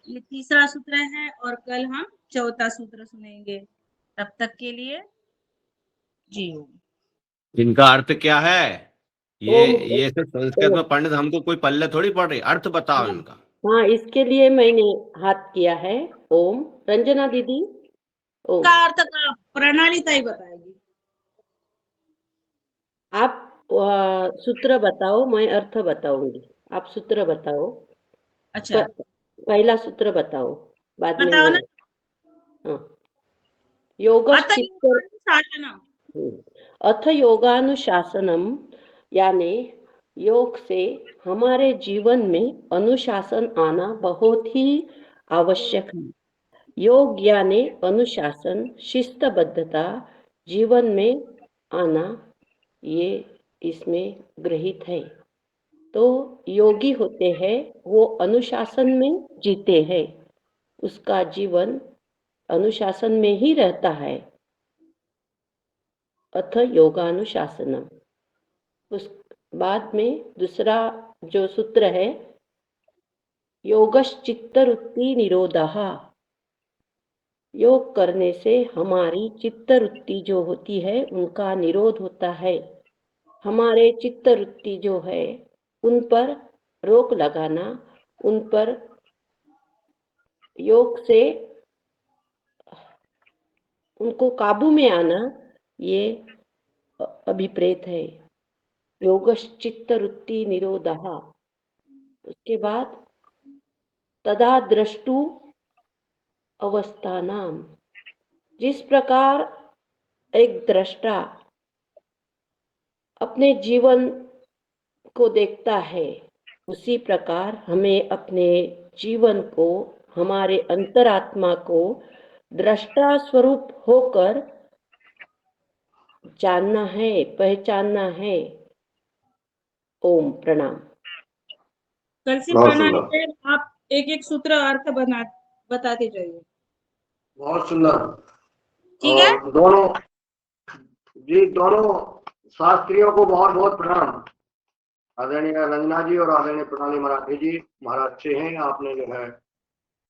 D: ये तीसरा सूत्र है और कल हम चौथा सूत्र सुनेंगे। तब तक के लिए जी।
E: इनका अर्थ क्या है? ये सब संस्कृत में पंडित हमको कोई पल्ले थोड़ी पड़ रही, अर्थ बताओ इनका।
F: हाँ, इसके लिए मैंने हाथ किया है। ओम। रंजना दीदी ओम।
D: का अर्थ का प्रणाली तय बताएगी।
F: आप सूत्र बताओ, मैं अर्थ बताऊंगी। आप सूत्र बताओ।
D: अच्छा
F: पहला सूत्र बताओ, बाद में
D: बताओ ना।
F: हाँ।
D: योगानुशासनम,
F: अथ योगानुशासनम, यानी योग से हमारे जीवन में अनुशासन आना बहुत ही आवश्यक है। योग यानी अनुशासन, शिस्तबद्धता जीवन में आना, ये इसमें गृहीत है। तो योगी होते हैं वो अनुशासन में जीते हैं, उसका जीवन अनुशासन में ही रहता है। अथ योगानुशासनम। उस बाद में दूसरा जो सूत्र है योगश्चित्तवृत्ति निरोधः। योग करने से हमारी चित्तवृत्ति जो होती है उनका निरोध होता है। हमारे चित्तवृत्ति जो है उन पर रोक लगाना, उन पर योग से उनको काबू में आना, ये अभिप्रेत है। योगश्चित्तवृत्ति निरोधः। उसके बाद तदा द्रष्टु अवस्थानाम। जिस प्रकार एक दृष्टा अपने जीवन को देखता है, उसी प्रकार हमें अपने जीवन को, हमारे अंतरात्मा को दृष्टा स्वरूप होकर जानना है, पहचानना है। ओम। प्रणाम।
D: कल से
A: बहुत
D: प्रणाली
A: सुंदर।
D: पे आप एक एक सूत्र अर्थ बताते जाइए।
A: बहुत सुंदर।
D: ठीक है।
A: और दोनों शास्त्रियों को बहुत बहुत प्रणाम। आदरणीय रंजना जी और आदरणीय प्रणाली मराठी जी, महाराज अच्छे हैं। आपने जो है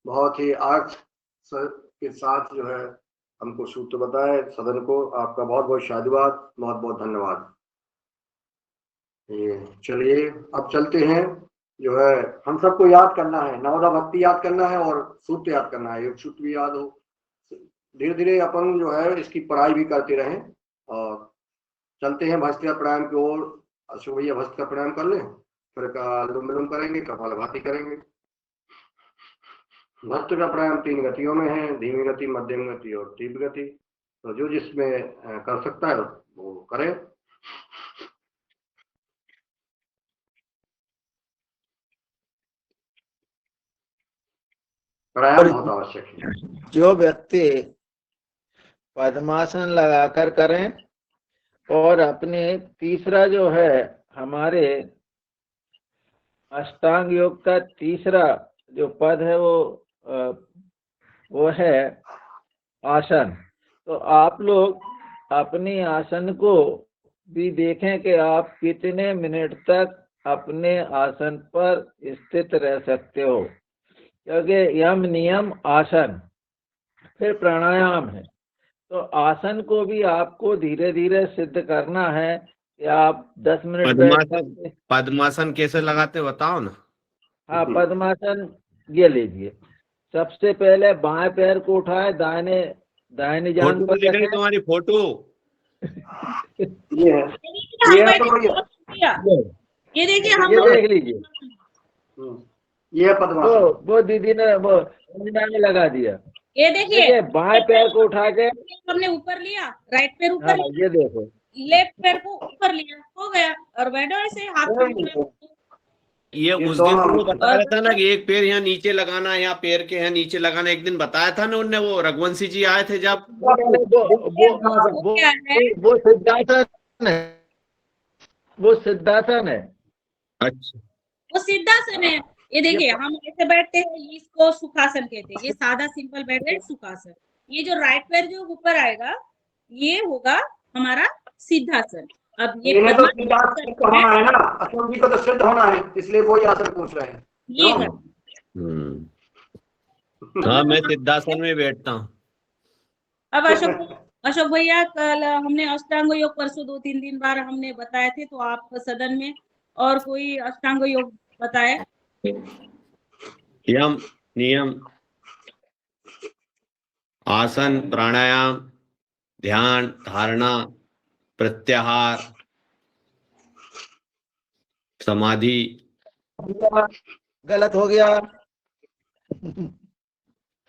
A: बहुत ही अर्थ के साथ जो है हमको सूत्र बताए सदन को। आपका बहुत बहुत शादीवाद, बहुत बहुत धन्यवाद। ये चलिए अब चलते हैं। जो है हम सबको याद करना है, नवदा भक्ति याद करना है और सूत्र याद करना है, योग सूत्र भी याद हो। धीरे धीरे अपन जो है इसकी पढ़ाई भी करते रहें और चलते हैं भस्त्रिका प्राणायाम की ओर। अशोक भैया भस्त्रिका प्राणायाम कर लें, फिर अनुलोम विलोम करेंगे, कपालभाति करेंगे। भस्त्रिका प्राणायाम 3 गतियों में है, धीमी गति, मध्यम गति और तीव्र गति। तो जो जिसमें कर सकता है वो करे। प्राणायाम बहुत आवश्यक है।
C: जो व्यक्ति पद्मासन लगाकर करें और अपने तीसरा जो है हमारे अष्टांग योग का तीसरा जो पद है वो है आसन। तो आप लोग अपनी आसन को भी देखें कि आप कितने मिनट तक अपने आसन पर स्थित रह सकते हो, क्योंकि यम नियम आसन, फिर प्राणायाम है। तो आसन को भी आपको धीरे धीरे सिद्ध करना है कि आप 10 मिनट
E: पद्मासन कैसे लगाते बताओ ना।
F: हाँ, पद्मासन ये लीजिए। सबसे पहले बाएं पैर को उठाए, दाहिनी जांघ पर रखें।
E: तुम्हारी फोटो
A: ये
D: देखिए हम
F: ये देख लीजिए।
A: ये पद्मासन
F: वो दीदी ने वो में लगा दिया।
D: ये देखिए,
C: देखिए बाएं पैर को उठा के,
D: हमने ऊपर लिया, राइट पैर
C: हाँ
D: ऊपर,
C: ये देखो,
D: लेफ्ट पैर को ऊपर लिया, हो गया। और बैठो ऐसे हाथ को
E: ये उस दिन वो बता रहा था ना कि एक पैर यहाँ नीचे लगाना, यहाँ पैर के यहाँ नीचे लगाना, एक दिन बताया था ना उनने, वो रघुवंशी जी आए थे जब।
C: वो
D: क्या है,
C: वो सिद्धासन है, वो सिद्धासन है।
E: अच्छा,
D: वो सिद्धासन है। ये देखिए, हम ऐसे बैठते हैं, इसको सुखासन कहते हैं। ये सादा सिंपल बैठ है, सुखासन। ये जो राइट पैर जो ऊपर आएगा, ये होगा हमारा सिद्धासन। अब ये
A: इन्हें तो सिद्धासन होना है ना, अशोक जी को तो सिद्ध होना है, इसलिए वही आसन पूछ रहे हैं।
D: ये है।
E: हाँ मैं सिद्धासन में बैठता हूँ।
D: अब अशोक भैया, कल हमने अष्टांग योग परसों 2-3 बार हमने बताए थे, तो आप सदन में और कोई अष्टांग योग बताए?
E: यम, नियम, आसन, प्राणायाम, ध्यान, धारणा, प्रत्याहार, समाधि।
C: गलत हो गया।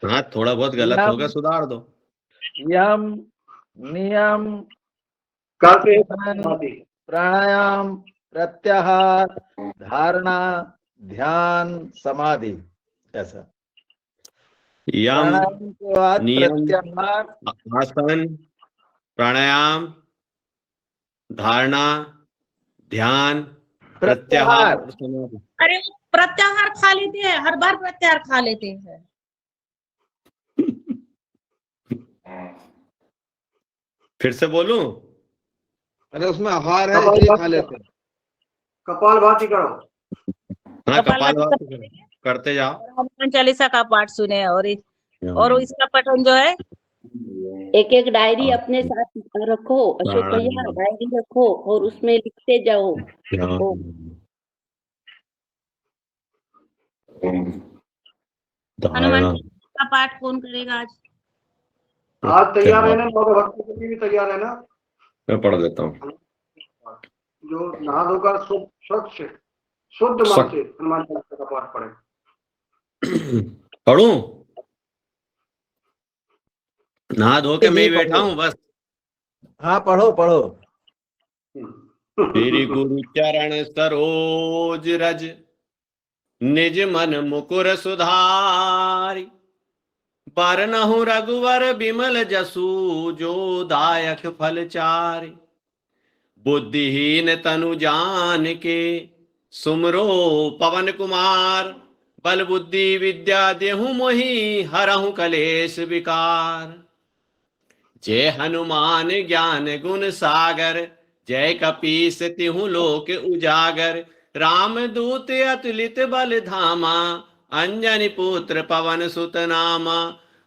E: हाँ थोड़ा बहुत गलत
C: यम,
E: होगा, सुधार दो।
C: यम, नियम,
A: करते
C: प्राणायाम, प्रत्याहार, धारणा, ध्यान, समाधि, ऐसा।
E: यम,
C: प्राणायाम के बाद
E: नियम,
C: प्रत्याहार,
E: आसन, प्राणायाम, धारणा, ध्यान, प्रत्याहार, समाधि।
D: अरे वो प्रत्याहार खा लेते हैं, हर बार प्रत्याहार खा लेते हैं।
E: फिर से बोलूं?
C: अरे उसमें आहार है इसलिए खा लेते हैं।
A: कपालभाति करो।
E: हाँ कपालभाति करते जाओ।
D: हनुमान चालीसा का पाठ सुने, और इसका पठन जो है,
F: एक एक डायरी अपने साथ रखो अशोक भैया, डायरी रखो और उसमें लिखते जाओ।
D: हनुमान का पाठ कौन करेगा आज?
A: आज तैयार है ना, भक्तों के लिए भी तैयार है ना?
E: मैं पढ़ देता हूँ।
A: जो नहा धोकर शुद्ध मन से हनुमान चालीसा का पाठ पढ़े।
E: पढ़ूं? नहा धो के मैं ही बैठा हूँ बस।
C: हाँ पढ़ो पढ़ो।
E: श्री गुरु चरण सरोज रज, निज मन मुकुर सुधारी, बरनहु रघुवर बिमल जसु, जो दायक फल चारि। बुद्धिहीन तनु जान के, सुमरो पवन कुमार, बल बुद्धि विद्या देहु मोहि, हरहु कलेश विकार। जय हनुमान ज्ञान गुण सागर, जय कपीस तिहु लोक उजागर। राम दूत अतुलित बल धामा, अंजनी पुत्र पवन सुत नामा।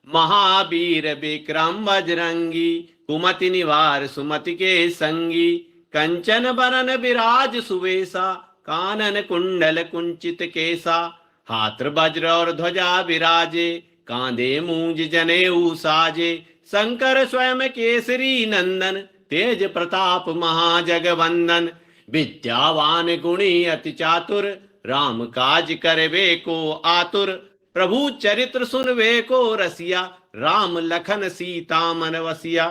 E: महावीर विक्रम बजरंगी, कुमति निवार सुमति के संगी। कंचन बरन विराज सुवेशा, कानन कुंडल कुंचित केसा। हाथ वज्र और ध्वजा विराजे, कांधे मूंज जनेऊ साजे। शंकर स्वयं केसरी नंदन, तेज प्रताप महाजगवंदन। विद्यावान गुणी अति चातुर, राम काज करवे को आतुर। प्रभु चरित्र सुनवे को रसिया, राम लखन सीता मन वसिया।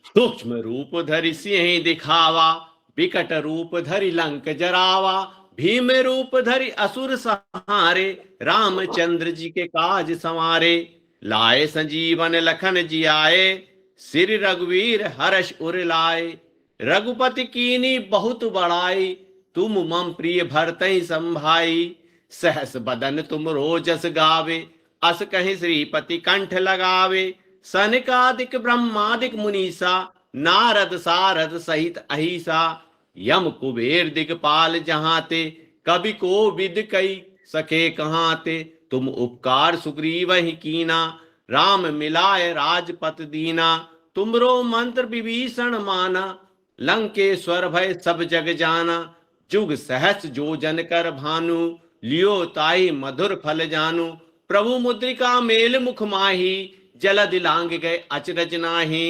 E: सूक्ष्म रूप धरि सिंह दिखावा, विकट रूप धरि लंक जरावा। भीम रूप धरि असुर सहारे, रामचंद्र जी के काज संवारे। लाए संजीवन लखन जियाए, श्री रघुवीर हर्ष उर लाए। रघुपति कीनी बहुत बड़ाई, तुम मम प्रिय भरतहि संभाई। सहस बदन तुम रोजस गावे, अस कहि श्रीपति कंठ लगावे। सनकादिक ब्रह्मादिक मुनीसा, नारद सारद सहित अहिसा। यम कुबेर दिगपाल जहाते, कवि को विद कई सके कहाते। तुम उपकार सुग्रीव ही कीना, राम मिलाए राजपत दीना। तुमरो मंत्र विभीषण माना, लंकेश्वर भय सब जग जाना। जुग सहस जो जन कर भानु, लियो ताई मधुर फल जानू। प्रभु मुद्रिका मेल मुख माही, जलद लांग गए अचरज नाहि।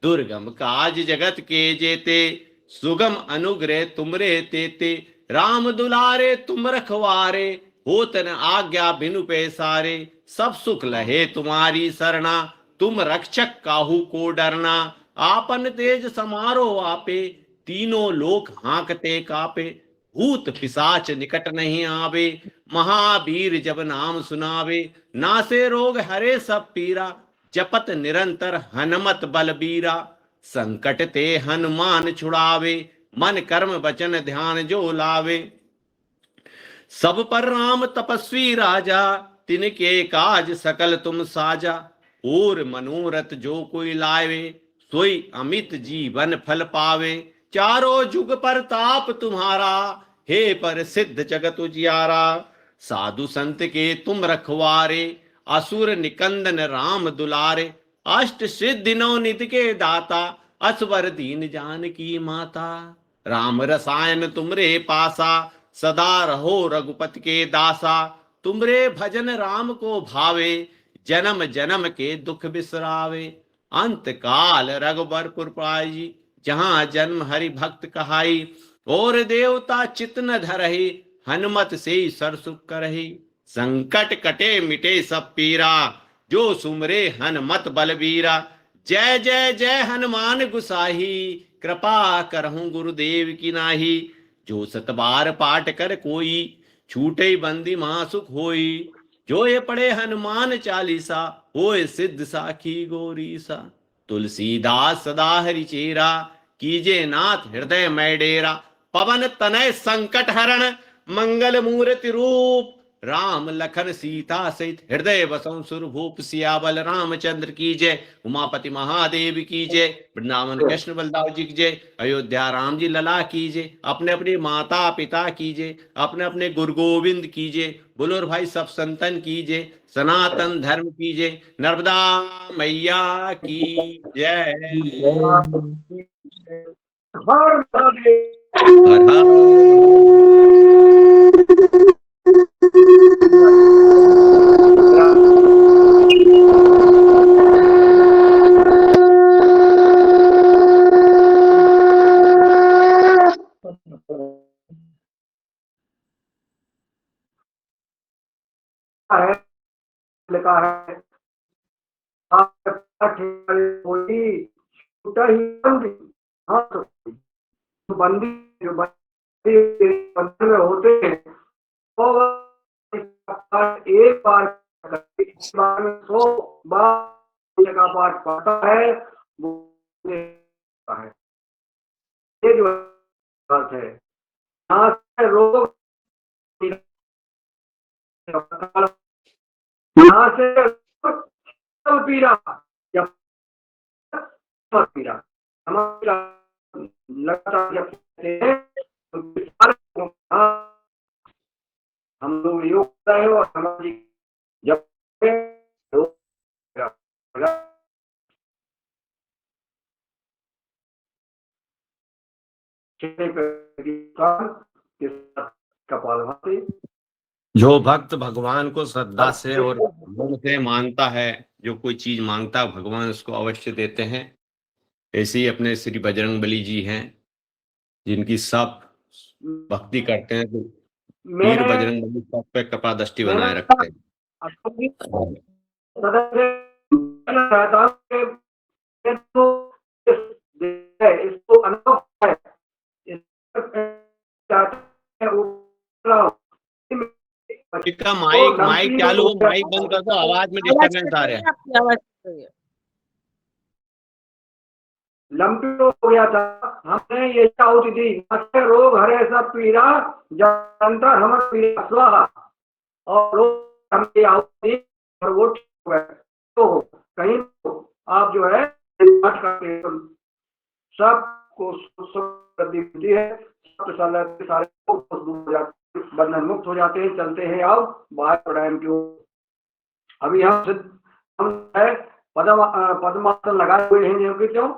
E: दुर्गम काज जगत के जेते, सुगम अनुग्रह तुमरे तेते। राम दुलारे तुम रखवारे, होत न आज्ञा बिनु पैसारे। सब सुख लहे तुम्हारी सरना, तुम रक्षक काहू को डरना। आपन तेज समारो आपे, तीनों लोक हाँकते कापे। भूत पिशाच निकट नहीं आवे, महावीर जब नाम सुनावे। नासे रोग हरे सब पीरा, जपत निरंतर हनुमत बलबीरा। संकट ते हनुमान छुड़ावे, मन कर्म वचन ध्यान जो लावे। सब पर राम तपस्वी राजा, तिनके काज सकल तुम साजा। और मनोरथ जो कोई लावे, सोई अमित जीवन फल पावे। चारों जुग पर ताप तुम्हारा, हे पर सिद्ध जगत उजियारा। साधु संत के तुम रखवारे, असुर निकंदन राम दुलारे। अष्ट सिद्धि नौ निधि के दाता, असवर दीन जान की माता। राम रसायन तुमरे पासा, सदा रहो रघुपति के दासा। तुमरे भजन राम को भावे, जन्म जन्म के दुख बिसरावे। अंत काल रघुबरपुर पाई, जहां जन्म हरि भक्त कहाई। और देवता चित न धरहि, हनुमत से सरसुख करहि। संकट कटे मिटे सब पीरा, जो सुमरे हनुमत बलबीरा। जय जय जय हनुमान गुसाही, कृपा करहूं गुरुदेव की नाही। जो सतबार पाठ कर कोई, छूटे बंदी मासुख होई। जो ये पढ़े हनुमान चालीसा, होए सिद्ध साखी गौरीसा। तुलसीदास सदा हरि चेरा, कीजे नाथ हृदय में डेरा। पवन तनय संकट हरण, मंगल मूर्ति रूप। राम लखन सीता सहित हृदय बसंग सुरभूप। सियाबल रामचंद्र की जय, उमापति महादेव की जय। वृंदावन कृष्ण बलदाव जी की जय, अयोध्या राम जी लला की जय। अपने अपने माता पिता की जय, अपने अपने गुरु गोविंद की जय। बोलो भाई सब संतन की जय, सनातन धर्म की जय। नर्मदा मैया की जय।
A: हर महादेव।
E: हर हर
A: है लिखा है, बंदी जो बंदी बंधन में होते हैं, वो एक बार में 100 बार का पाठ पढ़ता है, वो है। ये जो अर्थ है, यहाँ से रोग, यहाँ से पीड़ा या पीड़ा हमारा लगातार जब हम लोग योग कर रहे हो और हमारी जब कपालभाति।
E: जो भक्त भगवान को श्रद्धा से और मन से मानता है, जो कोई चीज मांगता है भगवान उसको अवश्य देते हैं। ऐसे ही अपने श्री बजरंगबली जी हैं, जिनकी सब भक्ति करते हैं, तो वीर बजरंगबली सब पे कृपा दृष्टि बनाए रखते हैं।
A: इसको अनुभव है,
E: इसका माइक चालू हो, माइक बंद कर दो, आवाज में डिस्टर्बेंस आ रहा है।
D: आपकी आवाज कट रही है।
A: लंबी हो गया था, हमने ये आहुति दी, रोग हरे सब पीड़ा, जंतर हमर पीड़ा स्वाहा। और रोग हमने आहुति दी और वो ठीक हो गए। तो कहीं आप जो है पाठ करते हैं, सबको मिलती है, सारे बंधन मुक्त हो जाते हैं, चलते हैं। आओ बाहर प्राणायाम की ओर। अभी हम है पद्मासन लगाए हुए हैं, जो कि क्यों,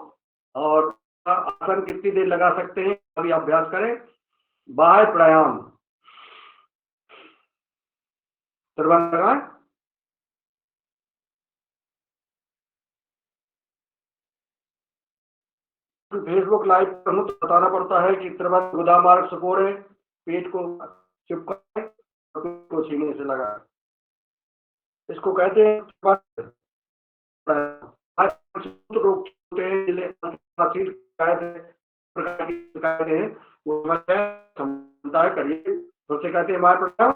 A: और आसन कितनी देर लगा सकते हैं अभी अभ्यास करें। बाह्य प्राणायाम लगाए। फेसबुक लाइव पर मुझे बताना पड़ता है कि गोदाम मार्ग सकोरे, पेट को चुप करें, को सीने से लगाए। इसको कहते हैं रोग होते हैं, जिले शिकायतें हैं, वो समझदार करिए, तो उसे कहते हैं मार पड़ा,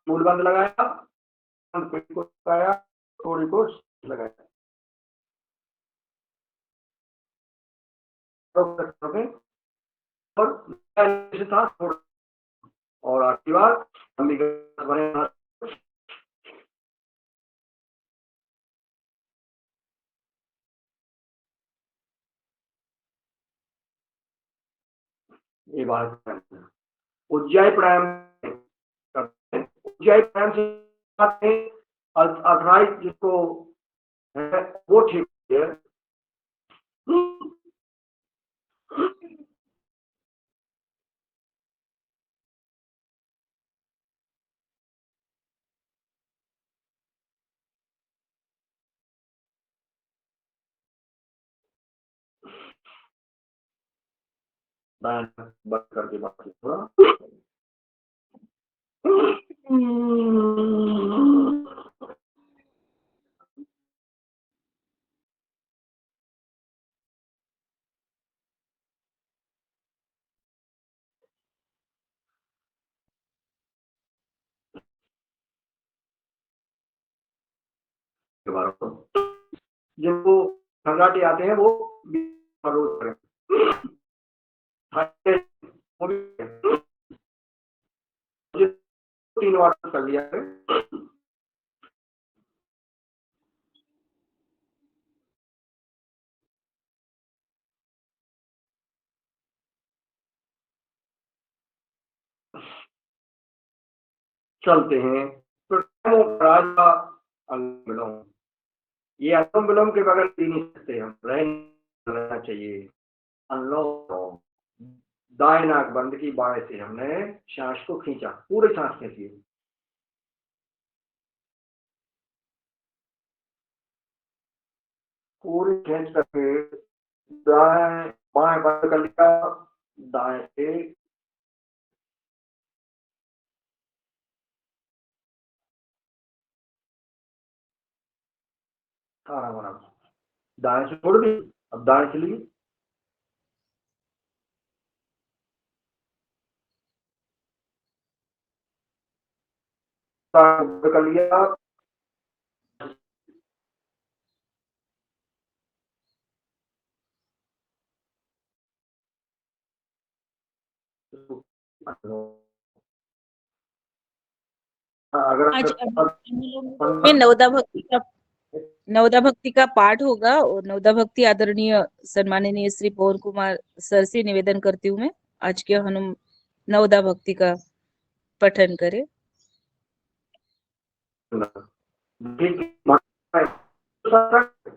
A: मूलबंद लगाया, को लगाया, थोड़ी को लगाया, और आखिरी बार हम भी ये बात उज्जैन प्राणायाम करते हैं। उज्जैन प्राणायाम से अर्थराइट जिसको है वो ठीक है। बंद करके बात थोड़ा जिनको खंगाटे आते हैं वो रोज करें, वो भी 3 बार कर लिया है। चलते हैं तो राजा अनुलोम विलोम, ये अनुलोम विलोम के बगैर जी नहीं सकते हम, रहना चाहिए। अनुलोम दाएं नाक बंद की, बाएं से हमने सांस को खींचा, पूरी सांस खींची, पूरी खींच करके दाएं बाएं बंद कर लिया, दाएं से खाना बना, दाएं से छोड़ दी, अब दाएं से ली, कर लिया, अगर
D: आज अनुलोम में नवदा भक्ति का पाठ होगा और नवदा भक्ति आदरणीय सम्माननीय श्री पवन कुमार सर से निवेदन करती हूँ मैं आज के हनुम नवदा भक्ति का पठन करे।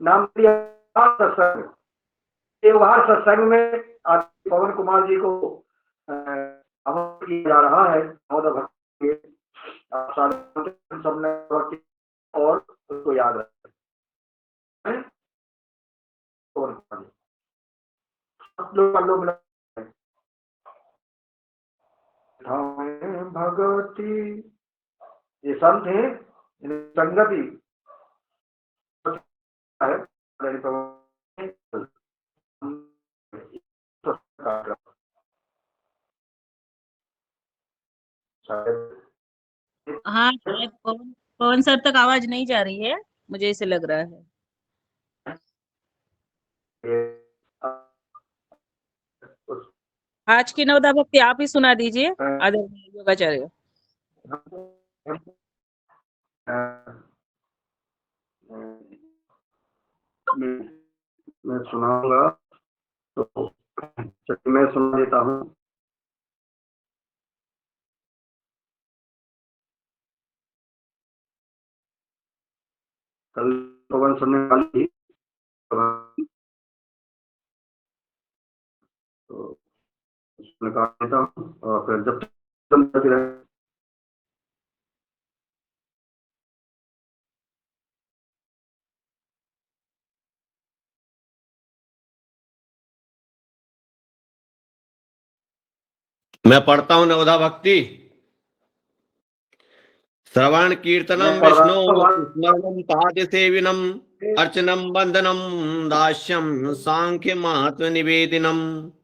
A: नाम दिया सत्संग, व्यवहार सत्संग में आज पवन कुमार जी को किया जा रहा है नवदा भक्ति, सबने और उसको याद रखें। भगवती ये संत है, संगति है,
D: हाँ शायद पवन सर तक आवाज नहीं जा रही है, मुझे ऐसे लग रहा है। आज की नवदा भक्ति आप ही सुना दीजिए आदरणीय योगाचार्य।
A: मैं सुनाऊंगा तो मैं सुना देता हूँ। कल पवन सुनने वाली तो निकाल देता हूँ और फिर जब तक
E: मैं पढ़ता हूं नवदा भक्ति। श्रवण कीर्तनम विष्णु स्मरणम पाद सेविनम अर्चनम वंदनम दास्यम सांख्य महत्व निवेदिनम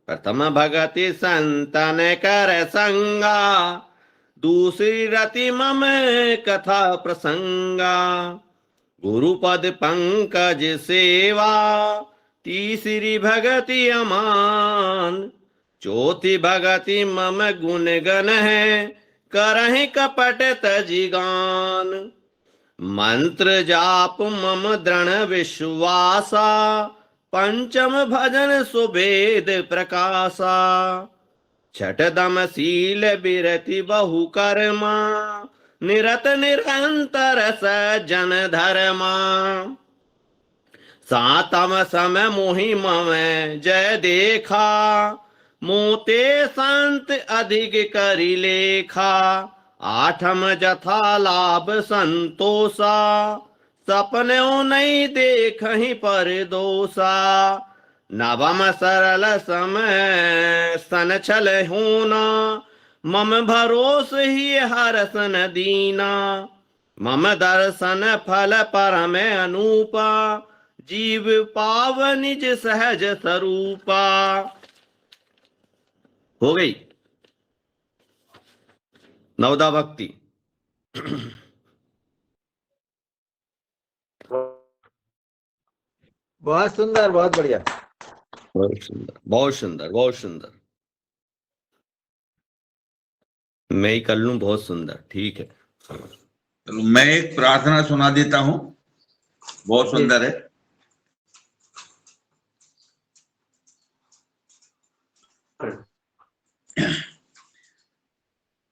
E: प्रथम भगति संतन कर संगा दूसरी रति मम कथा प्रसंगा गुरुपद पंकज सेवा तीसरी भगति अमान चौथी भगति मम गुण गण है करहि कपट तजिगान मंत्र जाप मम दृढ़ विश्वासा पंचम भजन सुभेद प्रकाशा छठ दम शील बिरति बहु कर्मा निरत निरंतर सज्जन धर्मा सातम समय मोहि मम जय देखा मोते संत अधिक करि लेखा आठम जथा लाभ संतोषा सपनों नहीं देखहि पर दोषा नवम सरल समय सन छल होना मम भरोस ही हरसन दीना मम दर्शन फल परम अनूपा जीव पाव निज सहज स्वरूपा। हो गई नवदा भक्ति।
C: बहुत सुंदर, बहुत बढ़िया,
E: बहुत सुंदर, बहुत सुंदर, बहुत सुंदर। मैं ही कर लूं, बहुत सुंदर, ठीक है।
G: चलो मैं एक प्रार्थना सुना देता हूं, बहुत सुंदर है।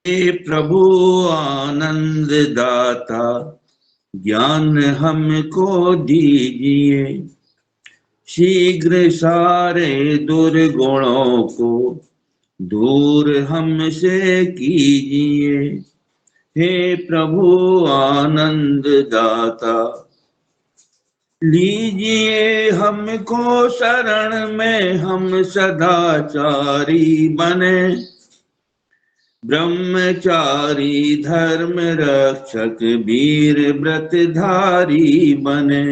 G: हे प्रभु आनंद दाता ज्ञान हमको दीजिए, शीघ्र सारे दुर्गुणों को दूर हमसे कीजिए। हे प्रभु आनंद दाता लीजिए हमको शरण में, हम सदाचारी बने, ब्रह्मचारी धर्म रक्षक वीर व्रतधारी बने।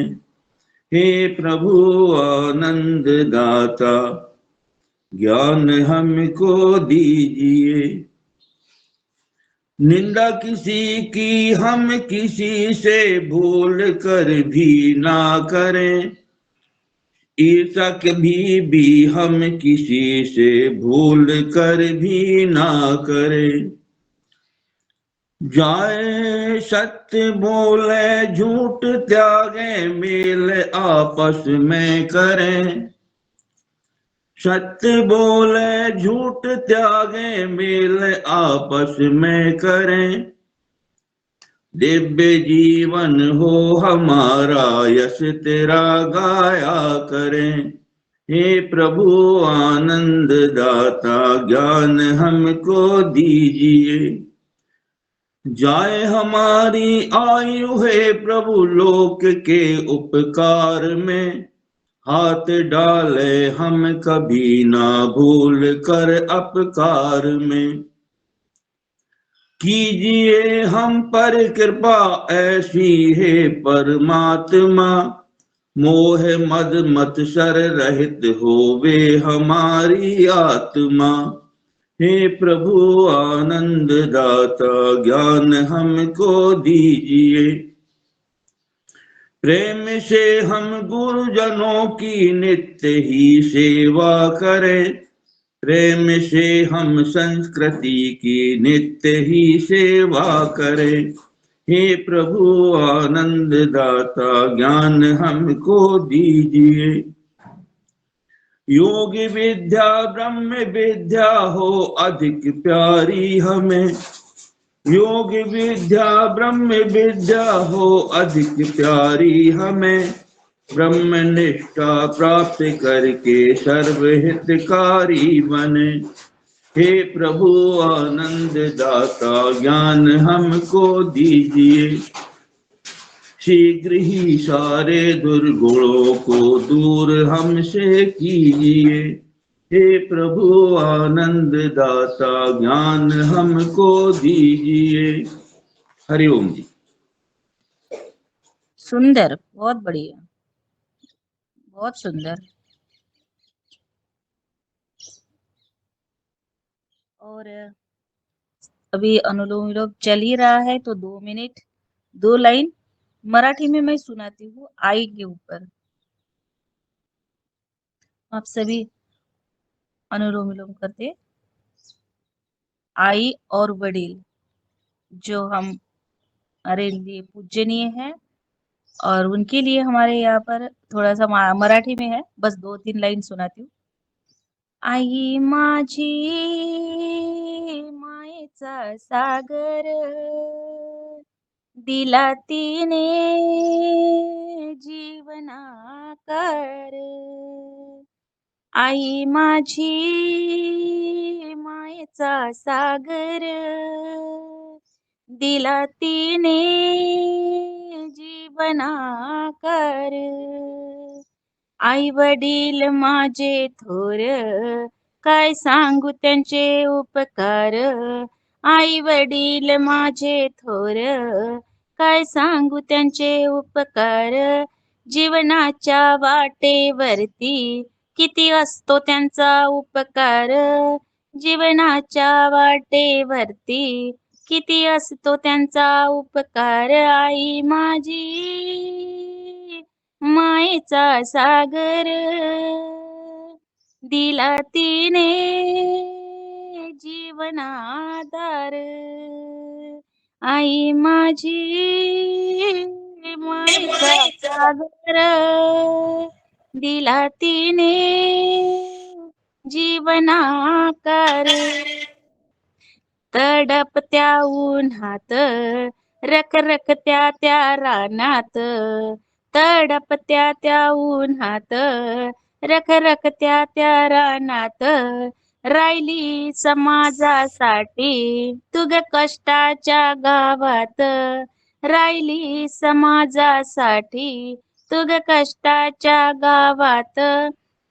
G: हे प्रभु आनंद दाता ज्ञान हमको दीजिए, निंदा किसी की हम किसी से भूल कर भी ना करें, ईर्ष्या कभी भी हम किसी से भूल कर भी ना करें। जाए सत्य बोले झूठ त्यागे मेल आपस में करें, सत्य बोले झूठ त्यागे मेल आपस में करें। दिव्य जीवन हो हमारा यश तेरा गाया करें। हे प्रभु आनंद दाता ज्ञान हमको दीजिए, जाए हमारी आयु है प्रभु लोक के उपकार में, हाथ डाले हम कभी ना भूल कर अपकार में। कीजिए हम पर कृपा ऐसी है परमात्मा, मोह मद मत्सर रहित होवे हमारी आत्मा। हे प्रभु आनंद दाता ज्ञान हमको दीजिए, प्रेम से हम गुरुजनों की नित्य ही सेवा करें, प्रेम से हम संस्कृति की नित्य ही सेवा करें। हे प्रभु आनंद दाता ज्ञान हमको दीजिए, योग विद्या ब्रह्म विद्या हो अधिक प्यारी हमें, योग विद्या ब्रह्म विद्या हो अधिक प्यारी हमें, ब्रह्म निष्ठा प्राप्त करके सर्वहितकारी बने। हे प्रभु आनंद दाता ज्ञान हमको दीजिए, शीघ्र ही सारे दुर्गुणों को दूर हमसे कीजिए। हे प्रभु आनंद दाता ज्ञान हमको दीजिए, हरिओम जी।
D: सुंदर, बहुत बढ़िया, बहुत सुंदर। और अभी अनुलोम विलोम चल ही रहा है, तो 2 मिनट 2 लाइन मराठी में मैं सुनाती हूँ आई के ऊपर। आप सभी अनुलोम विलोम करते। आई और वडील जो हम हमारे लिए पूजनीय है, और उनके लिए हमारे यहाँ पर थोड़ा सा मराठी में है, बस 2-3 लाइन सुनाती हूँ। आई माझी मायेचा सागर, दिला तिने जीवनाकार। आई माझी मायेचा सागर, दिला तिने जीवनाकार। आई वडील माझे थोर, काय सांगू त्यांचे उपकार। आई वडील माझे थोर, काय सांगू त्यांचे उपकार। जीवनाच्या वाटेवरती किती असतो त्यांचा उपकार। जीवनाच्या वाटेवरती किती असतो त्यांचा उपकार। आई माझी मायेचा सागर, दिला तिने जीवनाधार। आई माझी मायेचा सागर, दिला तिने जीवनाकार। तडपत्या उन्हात रखरखत्या त्या रानात, तडपत्या त्या उन्हात रखरखत्या त्या रानात। राहिली समाजासाठी तुग कष्टाच्या गावात। राहिली समाजासाठी तुग कष्टाच्या गावात।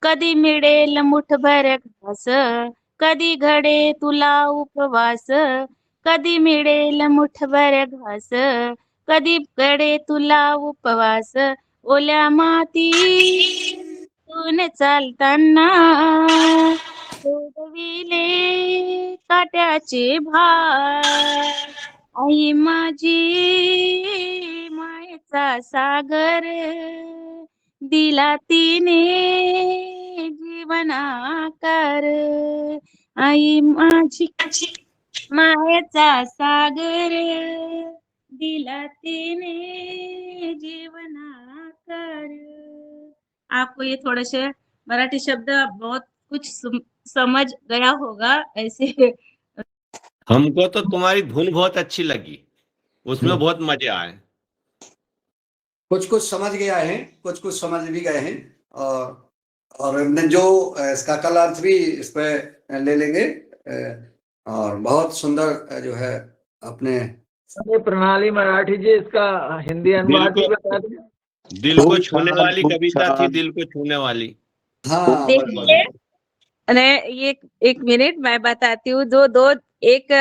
D: कधी मिळेल मुठभर घास, कधी घडे तुला उपवास। कधी मिळेल मुठभर घास, कधी घडे तुला उपवास। ओल्या मातीतून चालताना सोडविले काट्याचे भार। आई माझी मायेचा सागर, दिला तिने जीवनाकार। आई माझी मायेचा सागर, दिला तिने जीवनाकार। आपको ये थोड़े से मराठी शब्द बहुत कुछ समझ गया होगा ऐसे।
E: हमको तो तुम्हारी धुन बहुत अच्छी लगी, उसमें बहुत मजे आए।
A: कुछ कुछ समझ गया है, कुछ कुछ समझ भी गए हैं, और हमने जो इसका कल अर्थ भी इस पे ले लेंगे। और बहुत सुंदर जो है अपने
C: प्रणाली मराठी जी, इसका हिंदी अनुवाद भी बता दें।
E: दिल को छूने वाली कविता थी, दिल को छूने वाली।
A: हाँ
D: देखिए, अरे ये एक मिनट मैं बताती हूँ। दो दो एक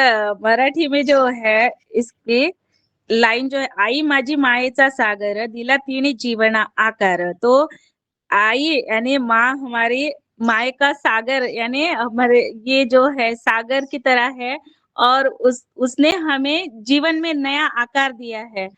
D: मराठी में जो है इसकी लाइन जो है, आई माझी मायेचा सागर, दिला तिने जीवना आकार। तो आई यानी माँ हमारी माए का सागर, यानी हमारे ये जो है सागर की तरह है, और उसने हमें जीवन में नया आकार दिया है।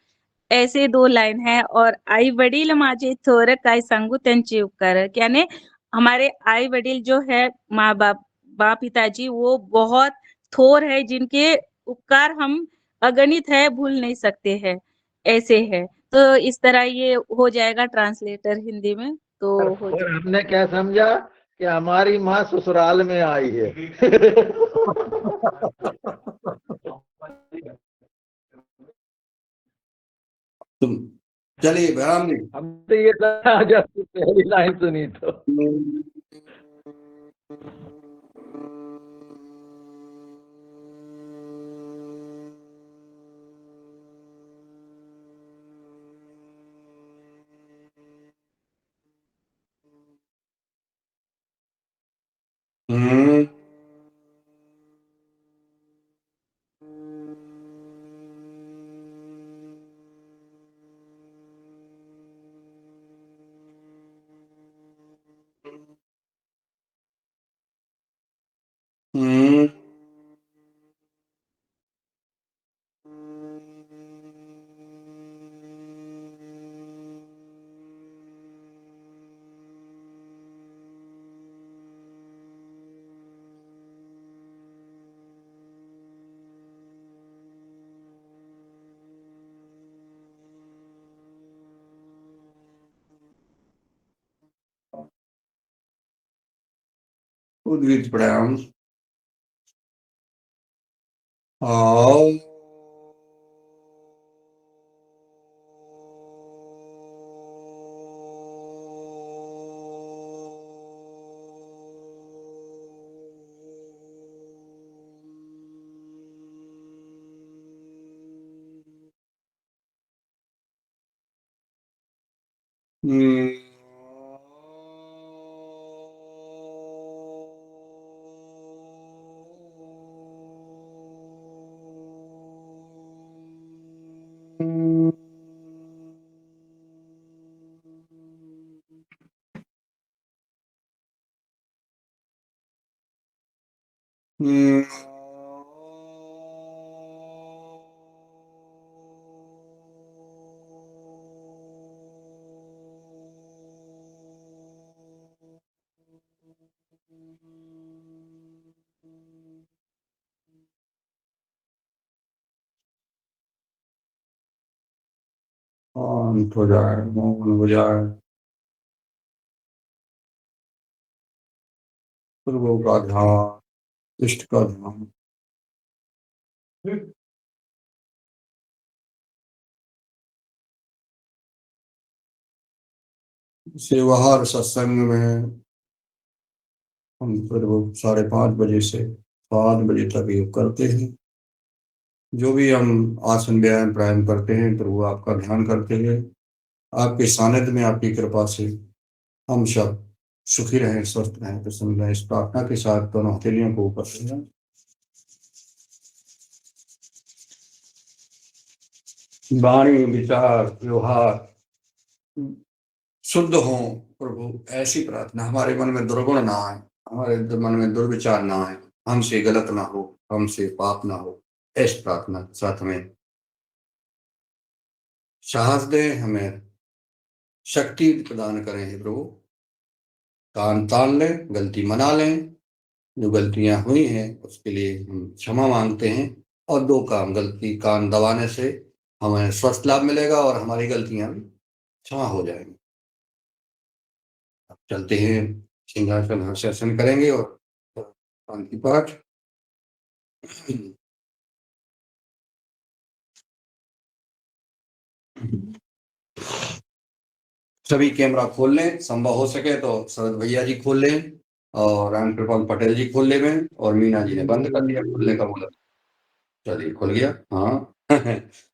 D: ऐसे 2 लाइन है। और आई वडील माझे थोर, काय सांगू त्यांचे उपकार। यानी हमारे आई वडील जो है, माँ बाप पिताजी, वो बहुत थोर है, जिनके उपकार हम अगणित है, भूल नहीं सकते हैं। ऐसे है। तो इस तरह ये हो जाएगा ट्रांसलेटर हिंदी में, तो हो
C: और
D: जाएगा।
C: हमने क्या समझा कि हमारी माँ ससुराल में आई है।
A: चलिए भैराम जी।
C: हम तो ये जब पहली लाइन सुनी तो
A: हम्म उद्गीत प्राणायाम। आओ शांत हो जाए, मौन हो जाए, प्रभु का ध्यान, इष्ट का ध्यान। सेवाहार सत्संग में हम करीब 5:30 बजे से 7 बजे तक योग करते हैं। जो भी हम आसन व्यायाम प्राणायाम करते हैं, प्रभु आपका ध्यान करते हैं। आपके सानिध्य में, आपकी कृपा से हम सब सुखी रहें, स्वस्थ रहें, प्रसन्न रहें, इस प्रार्थना के साथ दोनों हथेलियों को ऊपर से वाणी विचार व्यवहार शुद्ध हो प्रभु, ऐसी प्रार्थना। हमारे मन में दुर्गुण ना आए, हमारे मन में दुर्विचार ना आए, हमसे गलत ना हो, हमसे पाप ना हो, ऐसी प्रार्थना के साथ हमें साहस दे, हमें शक्ति प्रदान करें। हे प्रभु, कान तान लें, गलती मना लें, जो गलतियां हुई हैं उसके लिए हम क्षमा मांगते हैं। और 2 काम, गलती कान दबाने से हमें स्वस्थ लाभ मिलेगा और हमारी गलतियां भी क्षमा हो जाएंगी। अब चलते हैं, सिंहासन हर्षासन करेंगे और शांति पाठ। सभी कैमरा खोल लें, संभव हो सके तो शरद भैया जी खोल लें और राम कृपाल पटेल जी खोल लें, और मीना जी ने बंद कर दिया खोलने का बोला। चलिए खुल गया। हाँ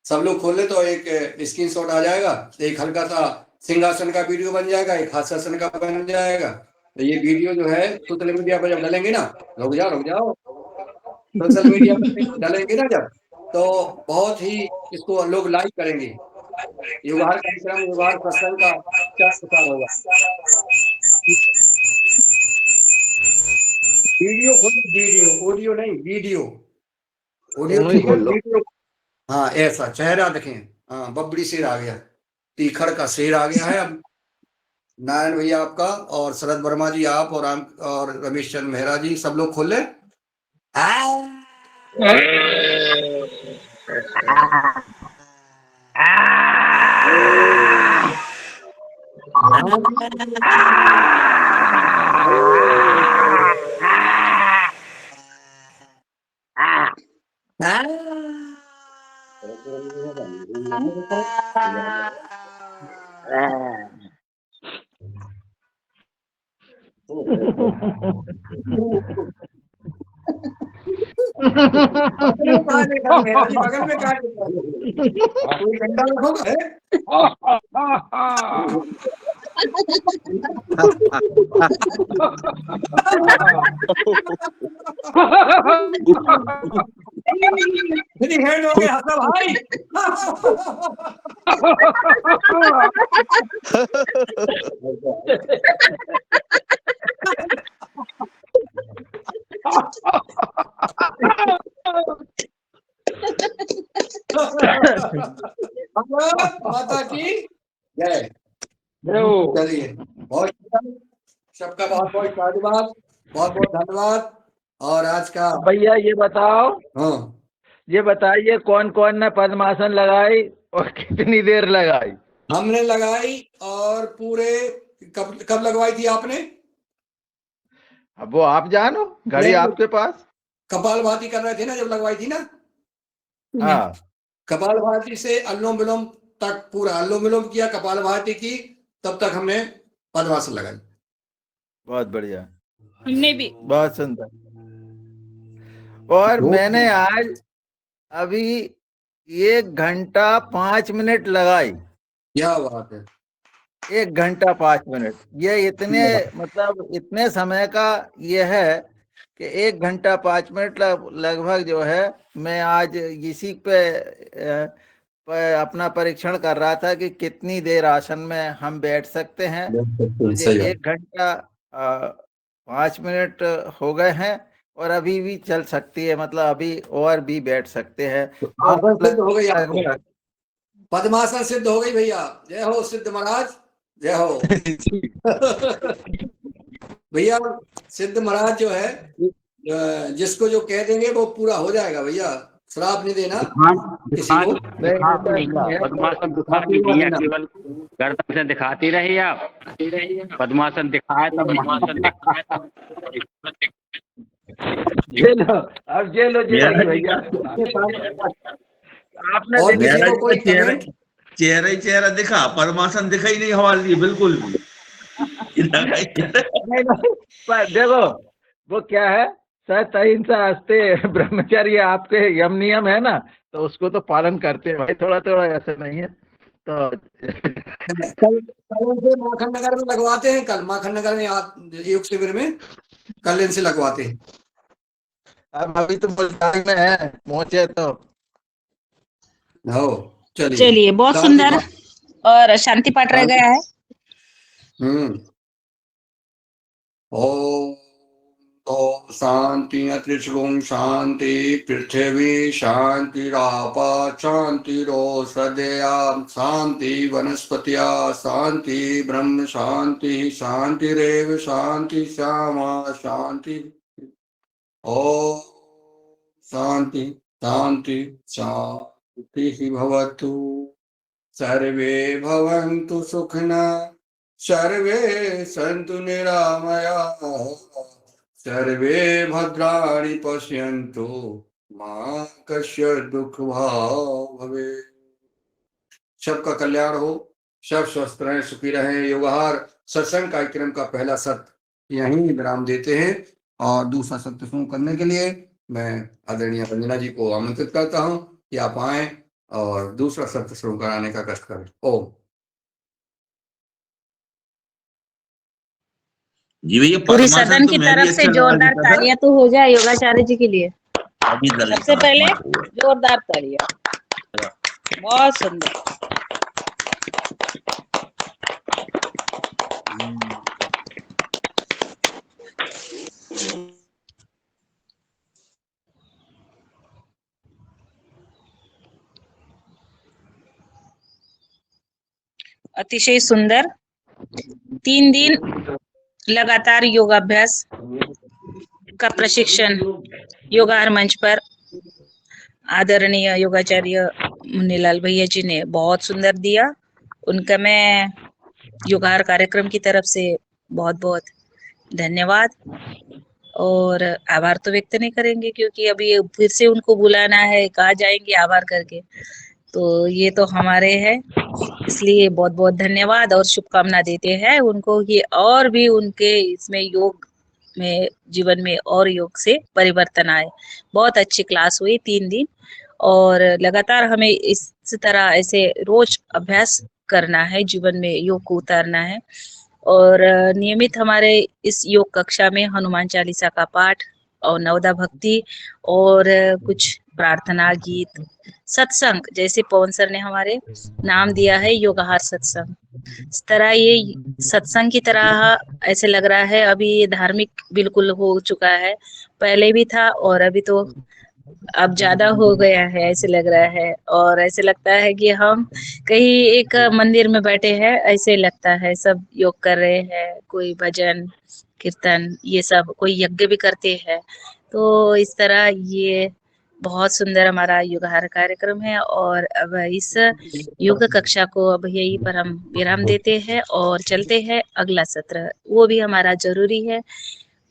A: सब लोग खोल ले तो एक स्क्रीनशॉट आ जाएगा, एक हल्का सा सिंहासन का वीडियो बन जाएगा, एक हास्यासन का बन जाएगा। तो ये वीडियो जो है सोशल मीडिया पर जब डालेंगे ना, रुक जाओ सोशल मीडिया पर डालेंगे ना जब, तो बहुत ही इसको लोग लाइक करेंगे। युगार कार्यक्रम, युगार सत्संग का क्या प्रचार होगा। वीडियो खोलो, वीडियो, ऑडियो नहीं, वीडियो। ऑडियो ठीक है, वीडियो। हाँ ऐसा चेहरा देखें। हाँ बबड़ी शेर आ गया, तीखड़ का शेर आ गया है। अब नारायण भैया आपका, और शरद वर्मा जी आप, और रमेश चंद्र मेहरा जी, सब लोग खोल ले। बगल में काट कोई घंटा होगा हैंड हो गया भाई। भारत माता की जय। चलिए, बहुत सबका बहुत बहुत धन्यवाद, बहुत बहुत धन्यवाद। और आज का
C: भैया ये बताओ,
A: हाँ,
C: ये बताइए कौन कौन ने पद्मासन लगाई और कितनी देर लगाई?
A: हमने लगाई और पूरे कब कब लगवाई थी आपने?
C: अब वो आप जानो, घड़ी
A: नहीं,
C: आपके पास।
A: कपालभाति कर रहे थे ना जब लगवाई थी ना,
C: हाँ,
A: कपालभाति से अनुलोम विलोम तक पूरा अनुलोम विलोम किया, कपालभाति की, तब तक हमने पद्मासन लगाई।
C: बहुत बढ़िया,
D: हमने भी।
C: बहुत सुंदर। और मैंने आज अभी 1 घंटा 5 मिनट लगाई।
A: क्या बात है।
C: 1 घंटा 5 मिनट, ये इतने मतलब इतने समय का ये है कि 1 घंटा 5 मिनट लगभग जो है मैं आज इसी पे अपना परीक्षण कर रहा था कि कितनी देर आसन में हम बैठ सकते हैं। मुझे 1 घंटा 5 मिनट हो गए हैं और अभी भी चल सकती है, मतलब अभी और भी बैठ सकते हैं।
A: आसन सिद्ध हो गई आपको, पद्मासन सिद्ध हो गई भैया। जय हो सिद्ध महाराज, जय हो। भैया सिद्ध महाराज जो है, जिसको जो कह देंगे वो पूरा हो जाएगा भैया, श्राप नहीं देना किसी को।
B: पद्मासन दिखा दीजिए, केवल गर्दन से दिखाती रही आप, पद्मासन दिखाए तब
C: अब जेलो भैया। आपने
A: और
C: देखा
A: किसी को कोई कमेंट?
G: चेहरा दिखा, पद्मासन दिखा ही नहीं हमारे लिए बिल्कुल भी।
C: नहीं, पर देखो वो क्या है, सहिंसा अस्ते ब्रह्मचर्य आपके यम नियम है ना, तो उसको तो पालन करते हैं भाई, थोड़ा थोड़ा ऐसे नहीं है तो।
A: कल से माखन नगर में लगवाते हैं, कल माखन नगर में योग शिविर में कल इनसे लगवाते हैं।
C: अब अभी तो मुल्तान में है, पहुंचे तो।
A: हो
D: चलिए, बहुत सुंदर और शांति पाठ रह गया है।
A: ओम तो शांति त्रिशुम शांति पृथ्वी शांति रापा शांति रोषदया शांति वनस्पतिया शांति ब्रह्म शांति शांति रेव शांति श्यामा शांति। ओम शांति शांति शांति भवतु, सर्वे भवन्तु सुखिनः, सर्वे सन्तु निरामयाः, सर्वे भद्राणि पश्यन्तु मा कस्य दुःख भाग् भवेत्। सबका कल्याण हो, सब स्वस्थ रहें, सुखी रहें। योगहार सत्संग कार्यक्रम का पहला सत्र यहीं विराम देते हैं और दूसरा सत्र शुरू करने के लिए मैं आदरणीय रंजना जी को आमंत्रित करता हूं कि आप आए और दूसरा सत्र शुरू कराने का कष्ट करें। ओम।
G: जी भैया,
D: पूरी सदन की तरफ से जोरदार तालियां तो हो जाए योगाचार्य जी के लिए। सबसे पहले जोरदार तालियां। बहुत सुंदर। अतिशय सुंदर 3 दिन लगातार योगाभ्यास का प्रशिक्षण योगाहार मंच पर आदरणीय योगाचार्य मुन्नीलाल भैया जी ने बहुत सुंदर दिया। उनका मैं योगाहार कार्यक्रम की तरफ से बहुत बहुत धन्यवाद और आभार तो व्यक्त नहीं करेंगे, क्योंकि अभी फिर से उनको बुलाना है, कहाँ जाएंगे आभार करके, तो ये तो हमारे है, इसलिए बहुत बहुत धन्यवाद और शुभकामना देते हैं उनको कि और भी उनके इसमें योग में जीवन में और योग से परिवर्तन आए। बहुत अच्छी क्लास हुई 3 दिन और लगातार हमें इस तरह ऐसे रोज अभ्यास करना है, जीवन में योग को उतारना है। और नियमित हमारे इस योग कक्षा में हनुमान चालीसा का पाठ और नवदा भक्ति और कुछ प्रार्थना गीत, सत्संग, जैसे पवन सर ने हमारे नाम दिया है योगाहार सत्संग, इस तरह ये सत्संग की तरह ऐसे लग रहा है। अभी ये धार्मिक बिल्कुल हो चुका है, पहले भी था और अभी तो
H: अब ज्यादा हो गया है ऐसे लग रहा है, और ऐसे लगता है कि हम कहीं एक मंदिर में बैठे हैं ऐसे लगता है। सब योग कर रहे हैं, कोई भजन कीर्तन ये सब, कोई यज्ञ भी करते हैं। तो इस तरह ये बहुत सुंदर हमारा युगाहार कार्यक्रम है। और अब इस योग कक्षा को अब यहीं पर हम विराम देते हैं और चलते हैं अगला सत्र, वो भी हमारा जरूरी है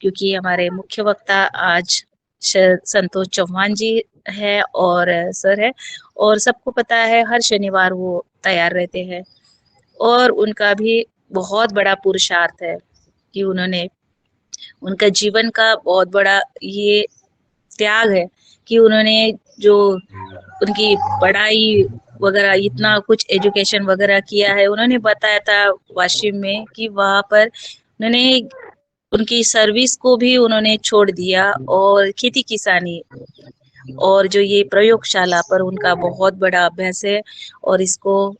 H: क्योंकि हमारे मुख्य वक्ता आज संतोष चौहान जी है और सर है, और सबको पता है हर शनिवार वो तैयार रहते हैं। और उनका भी बहुत बड़ा पुरुषार्थ है कि उन्होंने, उनका जीवन का बहुत बड़ा ये त्याग है कि उन्होंने जो उनकी पढ़ाई वगैरह इतना कुछ एजुकेशन वगैरह किया है। उन्होंने बताया था वाशिम में कि वहां पर उन्होंने उनकी सर्विस को भी उन्होंने छोड़ दिया और खेती किसानी और जो ये प्रयोगशाला पर उनका बहुत बड़ा अभ्यास है, और इसको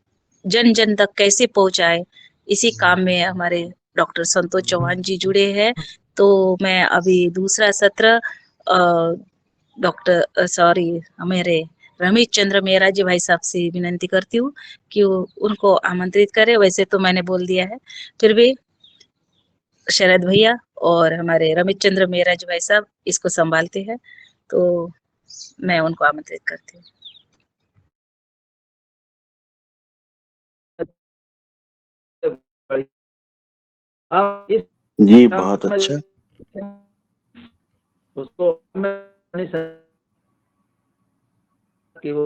H: जन जन तक कैसे पहुंचाए इसी काम में हमारे डॉक्टर संतोष चौहान जी जुड़े हैं। तो मैं अभी दूसरा सत्र डॉक्टर सॉरी हमारे रमेश चंद्र मेहरा जी भाई साहब से विनती करती हूँ कि उनको आमंत्रित करें। वैसे तो मैंने बोल दिया है, फिर भी शरद भैया और हमारे रमेश चंद्र मेहरा जी भाई साहब इसको संभालते हैं, तो मैं उनको आमंत्रित करती हूँ।
C: आप इस
I: जी बहुत अच्छा।
C: उसको कि वो